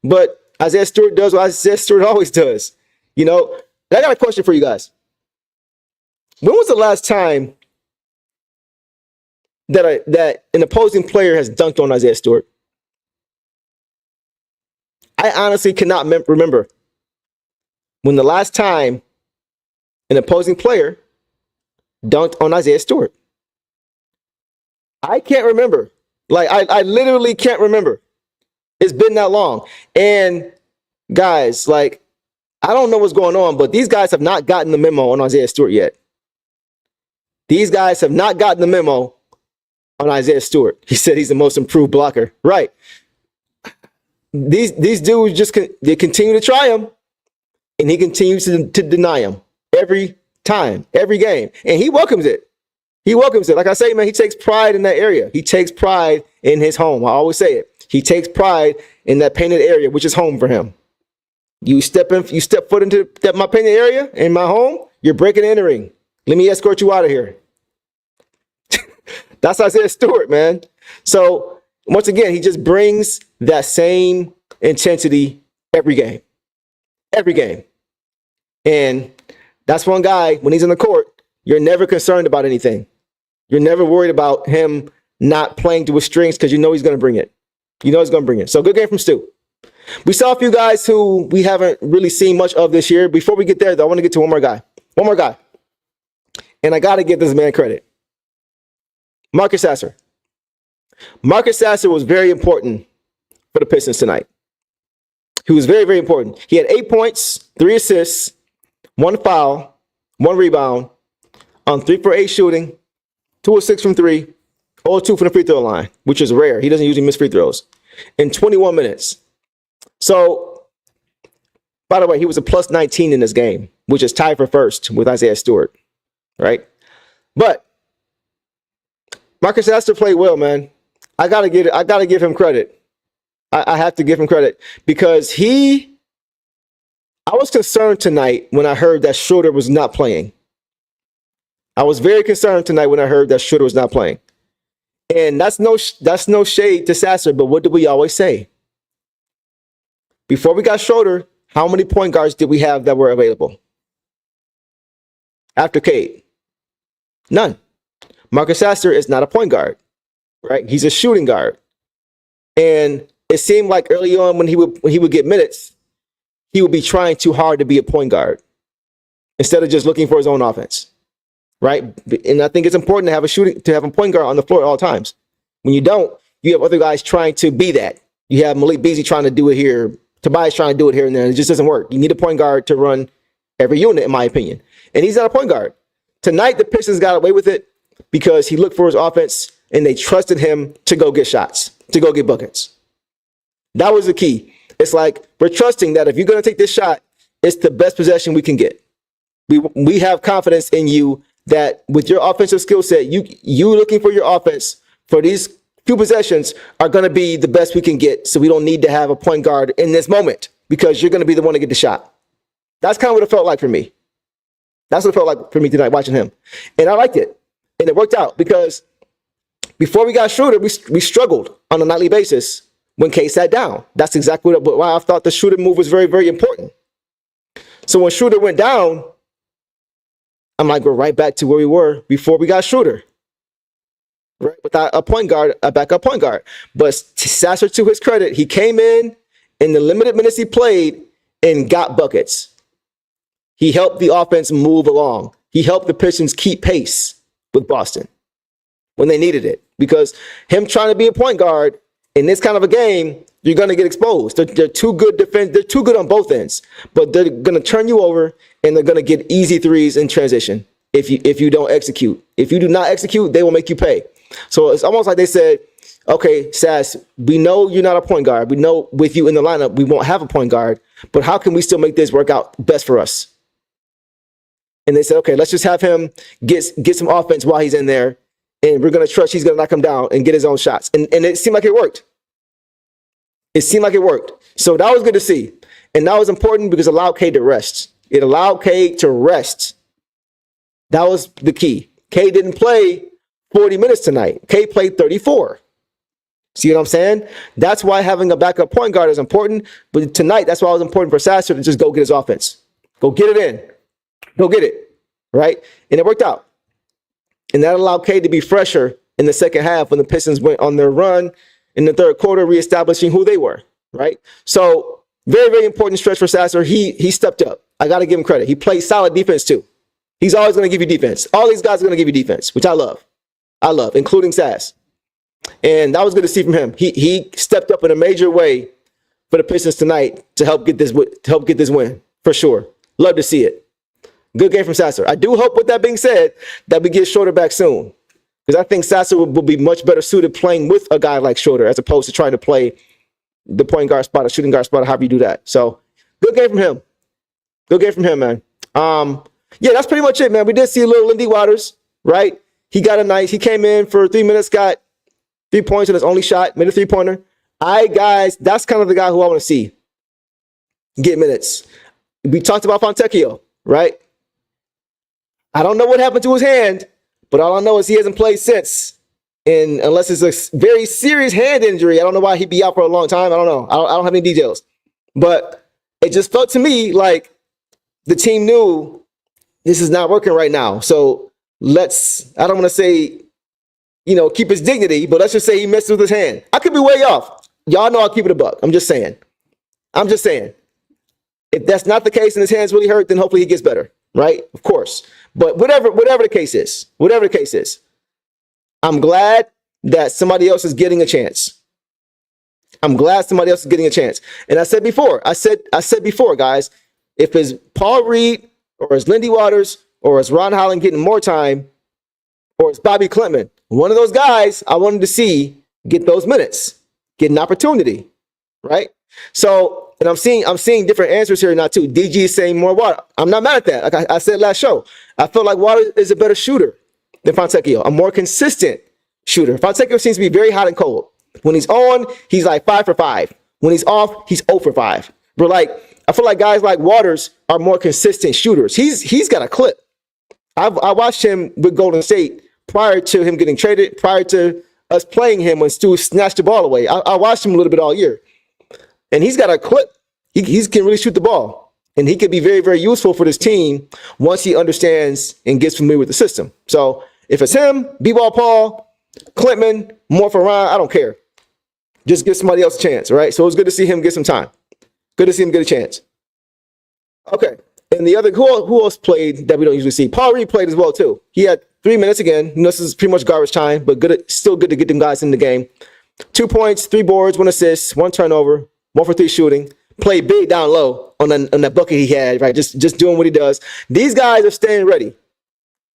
But Isaiah Stewart does what Isaiah Stewart always does. I got a question for you guys. When was the last time that an opposing player has dunked on Isaiah Stewart? I honestly cannot remember when the last time an opposing player dunked on Isaiah Stewart. I can't remember. Like, I literally can't remember. It's been that long. And guys, like, I don't know what's going on, but these guys have not gotten the memo on Isaiah Stewart yet. These guys have not gotten the memo on Isaiah Stewart. He said he's the most improved blocker. Right. These dudes they continue to try him, and he continues to deny him every time, every game. And he welcomes it. He welcomes it. Like I say, man, he takes pride in that area. He takes pride in his home. I always say it. He takes pride in that painted area, which is home for him. You step foot into my painted area in my home, you're breaking and entering. Let me escort you out of here. That's Isaiah Stewart, man. So once again, he just brings that same intensity every game. Every game. And that's one guy, when he's on the court, you're never concerned about anything. You're never worried about him not playing to his strengths because you know he's going to bring it. You know he's going to bring it. So good game from Stu. We saw a few guys who we haven't really seen much of this year. Before we get there, though, I want to get to one more guy. One more guy. And I got to give this man credit. Marcus Sasser. Marcus Sasser was very important for the Pistons tonight. He was very, very important. He had 8 points, 3 assists, 1 foul, 1 rebound on 3 for 8 shooting, 2 of 6 from 3, 0 2 from the free throw line, which is rare. He doesn't usually miss free throws in 21 minutes. So, by the way, he was a plus 19 in this game, which is tied for first with Isaiah Stewart, right? But Marcus Sasser played well, man. I gotta give him credit. I have to give him credit because I was concerned tonight when I heard that Schroeder was not playing. I was very concerned tonight when I heard that Schroeder was not playing. And that's no shade to Sasser, but what did we always say? Before we got Schroeder, how many point guards did we have that were available? After Cade? None. Marcus Sasser is not a point guard, right? He's a shooting guard. And it seemed like early on when he would get minutes, he would be trying too hard to be a point guard instead of just looking for his own offense, right? And I think it's important to have a point guard on the floor at all times. When you don't, you have other guys trying to be that. You have Malik Beasley trying to do it here, Tobias trying to do it here and there, and it just doesn't work. You need a point guard to run every unit, in my opinion. And he's not a point guard. Tonight, the Pistons got away with it because he looked for his offense and they trusted him to go get shots, to go get buckets. That was the key. It's like we're trusting that if you're going to take this shot, it's the best possession we can get. We have confidence in you that with your offensive skill set, you looking for your offense for these few possessions are going to be the best we can get. So we don't need to have a point guard in this moment because you're going to be the one to get the shot. That's kind of what it felt like for me. That's what it felt like for me tonight watching him. And I liked it. And it worked out because before we got Schroeder, we struggled on a nightly basis when K sat down. That's exactly why I thought the Schroeder move was very, very important. So when Schroeder went down, I'm like, we're right back to where we were before we got Schroeder. Right? Without a point guard, a backup point guard. But Sasser, to his credit, he came in the limited minutes he played and got buckets. He helped the offense move along. He helped the Pistons keep pace with Boston when they needed it. Because him trying to be a point guard in this kind of a game, you're going to get exposed. They're too good defense. They're too good on both ends. But they're going to turn you over and they're going to get easy threes in transition if you don't execute. If you do not execute, they will make you pay. So it's almost like they said, okay, Sass, we know you're not a point guard. We know with you in the lineup, we won't have a point guard. But how can we still make this work out best for us? And they said, okay, let's just have him get some offense while he's in there. And we're going to trust he's going to knock him down and get his own shots. And it seemed like it worked. It seemed like it worked. So that was good to see. And that was important because it allowed Cade to rest. It allowed Cade to rest. That was the key. Cade didn't play 40 minutes tonight. Cade played 34. See what I'm saying? That's why having a backup point guard is important. But tonight, that's why it was important for Sasser to just go get his offense. Go get it in. Go get it. Right? And it worked out. And that allowed Cade to be fresher in the second half when the Pistons went on their run in the third quarter, reestablishing who they were. Right? So very, very important stretch for Sasser. He stepped up. I got to give him credit. He played solid defense too. He's always going to give you defense. All these guys are going to give you defense, which I love. Including Sass. And that was good to see from him. He stepped up in a major way for the Pistons tonight to help get this win, for sure. Love to see it. Good game from Sasser. I do hope, with that being said, that we get Schroeder back soon. Because I think Sasser will be much better suited playing with a guy like Schroeder as opposed to trying to play the point guard spot or shooting guard spot or however you do that. So, good game from him. Good game from him, man. Yeah, that's pretty much it, man. We did see a little Lindy Waters, right? He came in for 3 minutes, got 3 points on his only shot, made a three-pointer. Guys, that's kind of the guy who I want to see get minutes. We talked about Fontecchio, right? I don't know what happened to his hand, but all I know is he hasn't played since. And unless it's a very serious hand injury, I don't know why he'd be out for a long time. I don't know. I don't have any details. But it just felt to me like the team knew this is not working right now. So I don't want to say, keep his dignity, but let's just say he messed with his hand. I could be way off. y'all know I'll keep it a buck. I'm just saying. If that's not the case and his hand's really hurt, then hopefully he gets better, right? Of course. But whatever the case is, I'm glad that somebody else is getting a chance. And I said before, guys, if it's Paul Reed or it's Lindy Waters or it's Ron Holland getting more time or it's Bobby Klintman, one of those guys I wanted to see get those minutes, get an opportunity, right? So, and I'm seeing different answers here now too. DG is saying more Water. I'm not mad at that. Like I said last show, I feel like Water is a better shooter than Fontecchio, a more consistent shooter. Fontecchio seems to be very hot and cold. When he's on, he's like 5 for 5. When he's off, he's 0 for 5. But like, I feel like guys like Waters are more consistent shooters. He's got a clip. I watched him with Golden State prior to him getting traded, prior to us playing him when Stu snatched the ball away. I watched him a little bit all year. And he's got a clip. He can really shoot the ball. And he could be very, very useful for this team once he understands and gets familiar with the system. So if it's him, B-Ball Paul, Klintman, more for Ron, I don't care. Just give somebody else a chance, all right? So it was good to see him get some time. Good to see him get a chance. Okay. And the other, who else played that we don't usually see? Paul Reed played as well, too. He had 3 minutes again. This is pretty much garbage time, but still good to get them guys in the game. 2 points, 3 boards, 1 assist, 1 turnover, 1 for 3 shooting. Played big down low on that bucket he had, right? Just doing what he does. These guys are staying ready.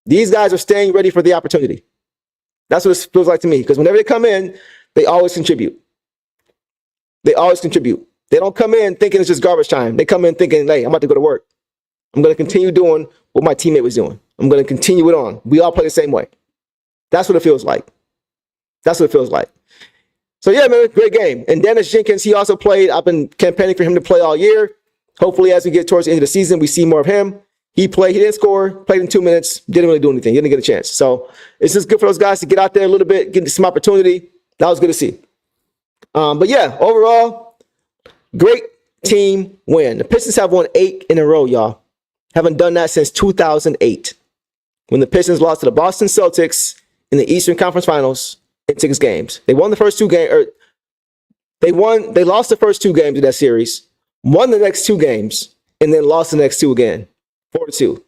These guys are staying ready for the opportunity. That's what it feels like to me. Because whenever they come in, they always contribute. They don't come in thinking it's just garbage time. They come in thinking, hey, I'm about to go to work. I'm going to continue doing what my teammate was doing. I'm going to continue it on. We all play the same way. That's what it feels like. So, yeah, man, great game. And Dennis Jenkins, he also played. I've been campaigning for him to play all year. Hopefully, as we get towards the end of the season, we see more of him. He played. He didn't score. Played in 2 minutes. Didn't really do anything. Didn't get a chance. So it's just good for those guys to get out there a little bit, get some opportunity. That was good to see. But, yeah, overall, great team win. The Pistons have won 8 in a row, y'all. Haven't done that since 2008 when the Pistons lost to the Boston Celtics in the Eastern Conference Finals in 6 games. They won the first 2 games. They lost the first 2 games of that series, won the next 2 games, and then lost the next 2 again, 4-2.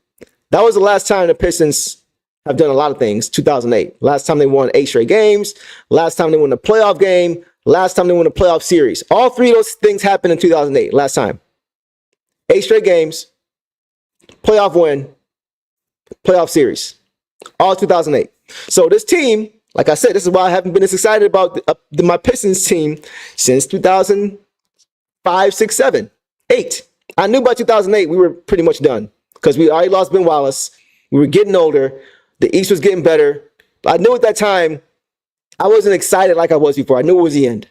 That was the last time the Pistons have done a lot of things, 2008. Last time they won 8 straight games. Last time they won a playoff game. Last time they won a playoff series. All 3 of those things happened in 2008, last time. 8 straight games, playoff win, playoff series. All 2008. So this team, like I said, this is why I haven't been as excited about my Pistons team since 2005, 6, 7, 8. I knew by 2008 we were pretty much done because we already lost Ben Wallace. We were getting older. The East was getting better. I knew at that time I wasn't excited like I was before. I knew it was the end.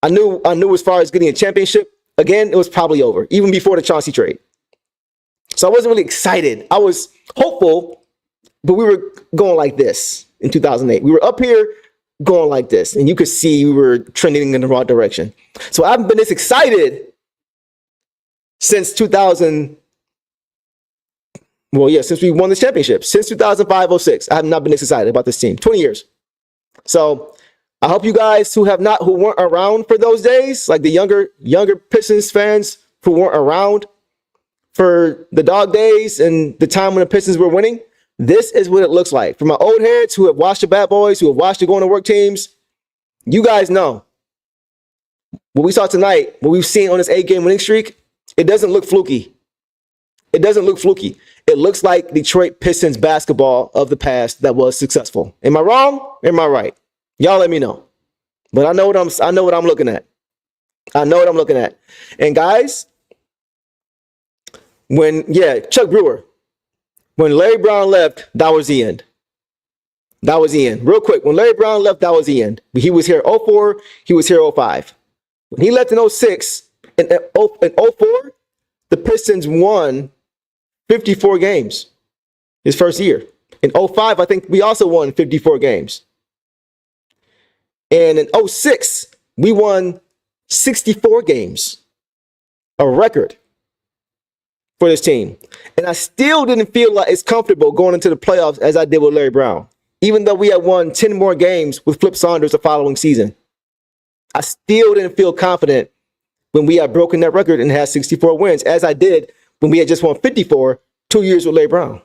I knew as far as getting a championship, again, it was probably over, even before the Chauncey trade. So I wasn't really excited. I was hopeful, but we were going like this in 2008. We were up here going like this, and you could see we were trending in the wrong direction. So I haven't been this excited since 2000. Well, yeah, since we won this championship. Since 2005-06, I have not been this excited about this team. 20 years. So I hope you guys who weren't around for those days, like the younger Pistons fans who weren't around for the dog days and the time when the Pistons were winning, this is what it looks like. For my old heads who have watched the Bad Boys, who have watched the Going to Work teams, you guys know what we saw tonight, what we've seen on this 8-game winning streak, it doesn't look fluky. It looks like Detroit Pistons basketball of the past that was successful. Am I wrong? Am I right? Y'all let me know. But I know what I'm looking at. And guys, Chuck Brewer, when Larry Brown left, that was the end. Real quick, when Larry Brown left, that was the end. He was here 04, he was here 05. When he left in 06, in 04, the Pistons won 54 games his first year. In 05, I think we also won 54 games. And in 06, we won 64 games. A record for this team. And I still didn't feel like it's comfortable going into the playoffs as I did with Larry Brown. Even though we had won 10 more games with Flip Saunders the following season. I still didn't feel confident when we had broken that record and had 64 wins, as I did when we had just won 54 2 years with Larry Brown,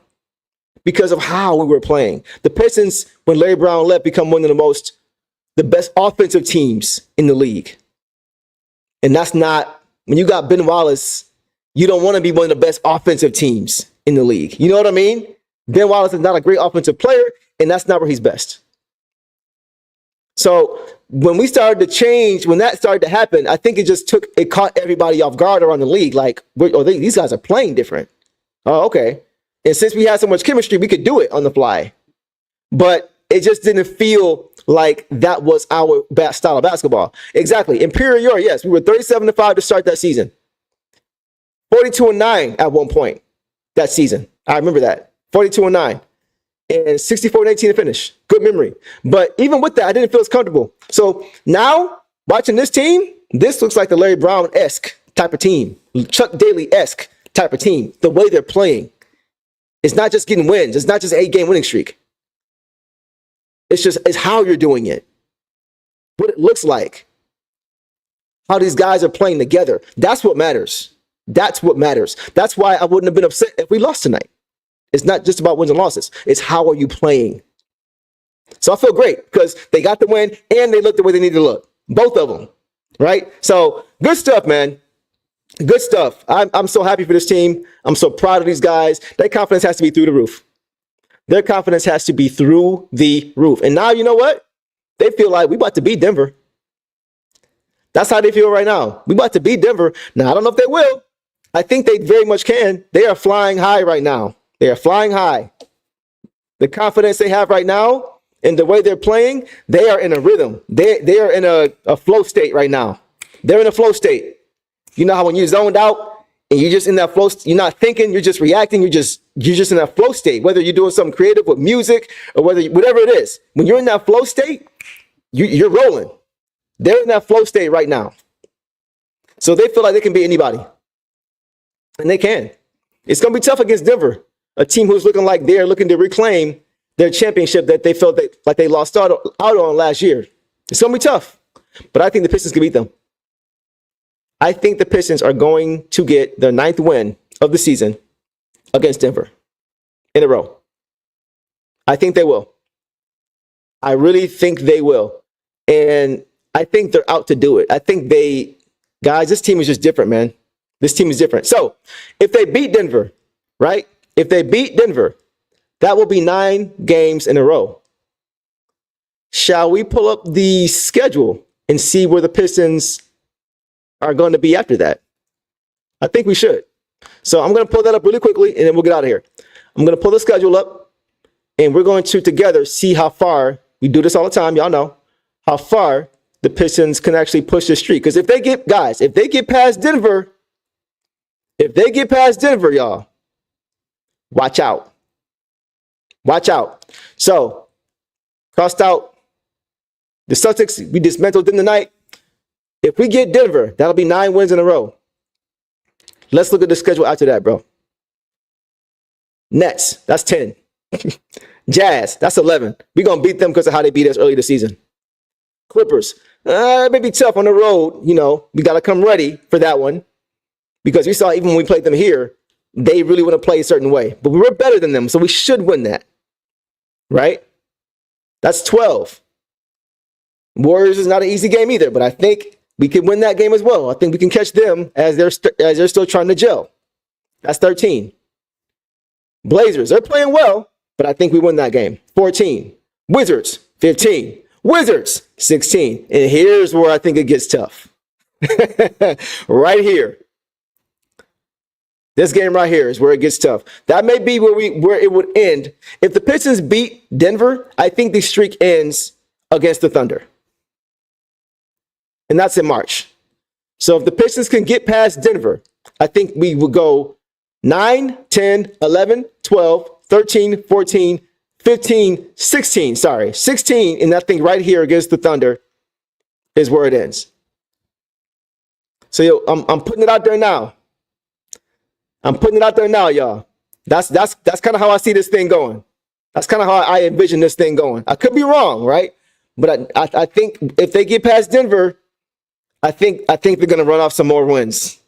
because of how we were playing. The Pistons, when Larry Brown left, become one of the best offensive teams in the league. And that's not, when you got Ben Wallace, you don't want to be one of the best offensive teams in the league. You know what I mean? Ben Wallace is not a great offensive player, and that's not where he's best. So when we started to change, when that started to happen, I think it caught everybody off guard around the league. Like, these guys are playing different. Oh, okay. And since we had so much chemistry, we could do it on the fly. But it just didn't feel like that was our style of basketball. Exactly. Imperial, yes, we were 37-5 to start that season. 42-9 at one point that season. I remember that. 42-9. And 64-18 to finish. Good memory. But even with that, I didn't feel as comfortable. So now, watching this team, this looks like the Larry Brown-esque type of team. Chuck Daly-esque type of team. The way they're playing. It's not just getting wins. It's not just an 8-game winning streak. It's how you're doing it. What it looks like. How these guys are playing together. That's what matters. That's what matters. That's why I wouldn't have been upset if we lost tonight. It's not just about wins and losses. It's how are you playing? So I feel great because they got the win and they looked the way they needed to look. Both of them, right? So good stuff, man. Good stuff. I'm so happy for this team. I'm so proud of these guys. Their confidence has to be through the roof. Their confidence has to be through the roof. And now, you know what? They feel like we about to beat Denver. That's how they feel right now. We about to beat Denver. Now, I don't know if they will. I think they very much can. They are flying high right now. They are flying high. The confidence they have right now and the way they're playing, they are in a rhythm. They are in a flow state right now. They're in a flow state. You know how when you're zoned out and you're just in that flow, you're not thinking, you're just reacting, you're just in that flow state, whether you're doing something creative with music or whatever it is. When you're in that flow state, you're rolling. They're in that flow state right now. So they feel like they can beat anybody. And they can. It's going to be tough against Denver, a team who's looking like they're looking to reclaim their championship that they felt like they lost out on last year. It's going to be tough, but I think the Pistons can beat them. I think the Pistons are going to get their 9th win of the season against Denver in a row. I think they will. I really think they will. And I think they're out to do it. I think guys, this team is just different, man. This team is different. So if they beat Denver, right? If they beat Denver, that will be 9 games in a row. Shall we pull up the schedule and see where the Pistons are going to be after that? I think we should. So I'm going to pull that up really quickly and then we'll get out of here. I'm going to pull the schedule up and we're going to together see how far, we do this all the time, y'all know, how far the Pistons can actually push this streak. Because if they get past Denver, y'all, watch out. Watch out. So, crossed out the Celtics. We dismantled them tonight. If we get Denver, that'll be 9 wins in a row. Let's look at the schedule after that, bro. Nets, that's 10. Jazz, that's 11. We're going to beat them because of how they beat us early this season. Clippers, it may be tough on the road. You know, we got to come ready for that one. Because we saw even when we played them here, they really want to play a certain way. But we were better than them, so we should win that. Right? That's 12. Warriors is not an easy game either, but I think we can win that game as well. I think we can catch them as they're still trying to gel. That's 13. Blazers, they're playing well, but I think we win that game. 14. Wizards, 15. Wizards, 16. And here's where I think it gets tough. Right here. This game right here is where it gets tough. That may be where it would end. If the Pistons beat Denver, I think the streak ends against the Thunder. And that's in March. So if the Pistons can get past Denver, I think we will go 9, 10, 11, 12, 13, 14, 15, 16. Sorry, 16. And that thing right here against the Thunder is where it ends. So I'm putting it out there now. Y'all. That's kind of how I see this thing going. That's kind of how I envision this thing going. I could be wrong, right? But I think if they get past Denver, I think they're going to run off some more wins.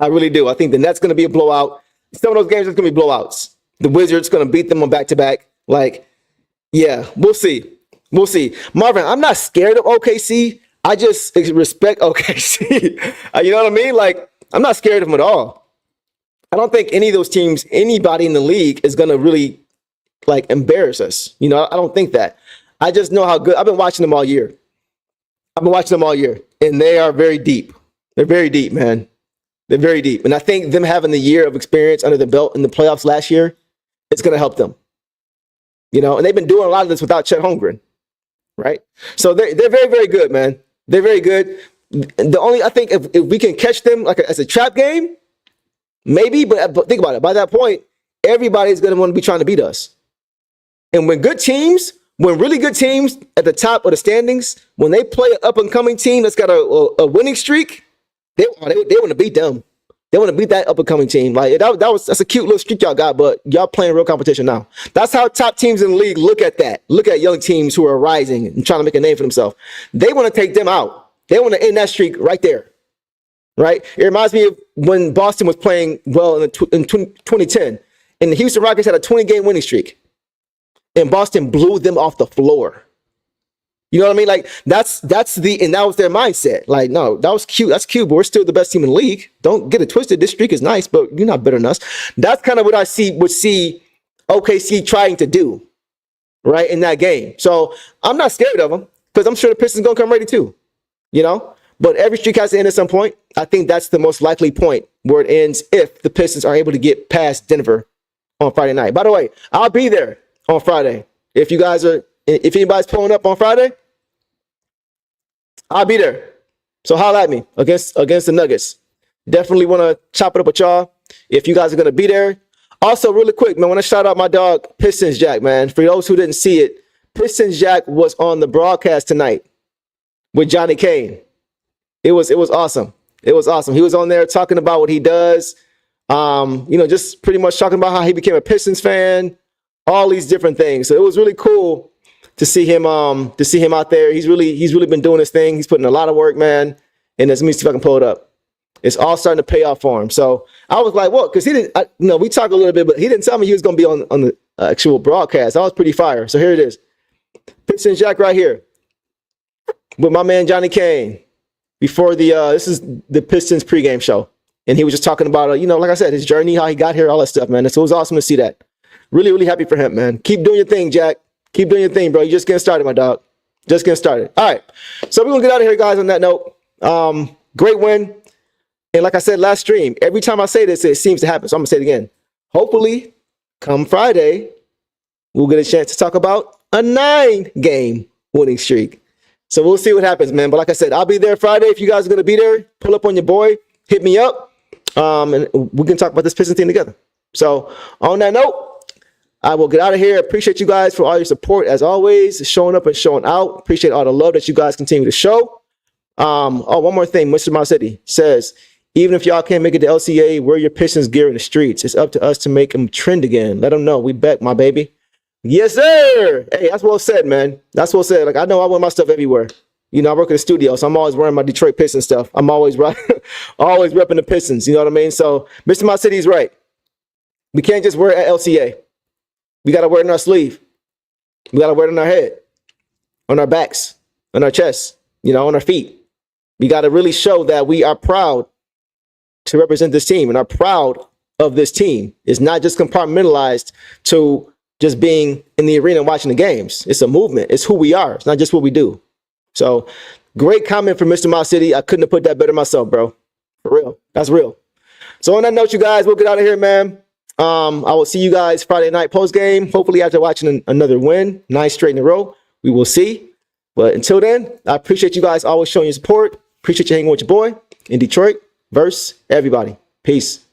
I really do. I think the Nets going to be a blowout. Some of those games are going to be blowouts. The Wizards going to beat them on back-to-back. Like, yeah, we'll see. We'll see. Marvin, I'm not scared of OKC. I just respect OKC. You know what I mean? Like, I'm not scared of them at all. I don't think any of those teams, anybody in the league is going to really, like, embarrass us. You know, I don't think that. I just know how good. I've been watching them all year. And they are very deep. They're very deep, man. They're very deep. And I think them having the year of experience under the belt in the playoffs last year, it's going to help them. You know, and they've been doing a lot of this without Chet Holmgren, right? So they're very, very good, man. They're very good. I think if we can catch them like as a trap game, maybe, but think about it. By that point, everybody's going to want to be trying to beat us. And when really good teams at the top of the standings, when they play an up-and-coming team that's got a winning streak, they want to beat them. They want to beat that up-and-coming team. Like that's a cute little streak y'all got, but y'all playing real competition now. That's how top teams in the league look at that. Look at young teams who are rising and trying to make a name for themselves. They want to take them out. They want to end that streak right there. Right? It reminds me of when Boston was playing well in 2010, and the Houston Rockets had a 20-game winning streak, and Boston blew them off the floor. You know what I mean? Like and that was their mindset. Like, no, that was cute. That's cute, but we're still the best team in the league. Don't get it twisted. This streak is nice, but you're not better than us. That's kind of what I would see OKC trying to do, right, in that game. So I'm not scared of them because I'm sure the Pistons gonna come ready too. You know, but every streak has to end at some point. I think that's the most likely point where it ends if the Pistons are able to get past Denver on Friday night. By the way, I'll be there on Friday. If anybody's pulling up on Friday, I'll be there. So holla at me against the Nuggets. Definitely want to chop it up with y'all if you guys are going to be there. Also, really quick, man, I want to shout out my dog, Pistons Jack, man. For those who didn't see it, Pistons Jack was on the broadcast tonight with Johnny Kane. It was awesome. It was awesome. He was on there talking about what he does. Just pretty much talking about how he became a Pistons fan, all these different things. So it was really cool to see him out there. He's really been doing his thing. He's putting a lot of work, man. And let me see if I can pull it up. It's all starting to pay off for him. So I was like, what? Because he didn't, we talked a little bit, but he didn't tell me he was going to be on the actual broadcast. I was pretty fire. So here it is. Pistons Jack right here with my man Johnny Kane before this is the Pistons pregame show. And he was just talking about, like I said, his journey, how he got here, all that stuff, man. So it was awesome to see that. Really, really happy for him, man. Keep doing your thing, Jack. Keep doing your thing, bro. You're just getting started, my dog. Just getting started. All right. So we're going to get out of here, guys, on that note. Great win. And like I said last stream, every time I say this, it seems to happen. So I'm going to say it again. Hopefully, come Friday, we'll get a chance to talk about a 9-game winning streak. So we'll see what happens, man. But like I said, I'll be there Friday. If you guys are going to be there, pull up on your boy. Hit me up. And we can talk about this Pistons team together. So on that note, I will get out of here. Appreciate you guys for all your support, as always, showing up and showing out. Appreciate all the love that you guys continue to show. One more thing. Mr. Mouse City says, even if y'all can't make it to LCA, wear your Pistons gear in the streets. It's up to us to make them trend again. Let them know we back, my baby. Yes, sir. Hey, that's well said, man. That's well said. Like, I know I wear my stuff everywhere. I work in the studio, so I'm always wearing my Detroit Pistons stuff. I'm always always repping the Pistons. You know what I mean? So Mr. Mouse City is right. We can't just wear it at LCA. We got to wear it in our sleeve. We got to wear it on our head, on our backs, on our chests, on our feet. We got to really show that we are proud to represent this team and are proud of this team. It's not just compartmentalized to just being in the arena and watching the games. It's a movement. It's who we are. It's not just what we do. So great comment from Mr. Mouse City. I couldn't have put that better myself, bro. For real. That's real. So on that note, you guys, we'll get out of here, man. I will see you guys Friday night post game. Hopefully after watching another win, 9 straight in a row, we will see. But until then, I appreciate you guys always showing your support. Appreciate you hanging with your boy in Detroit versus everybody. Peace.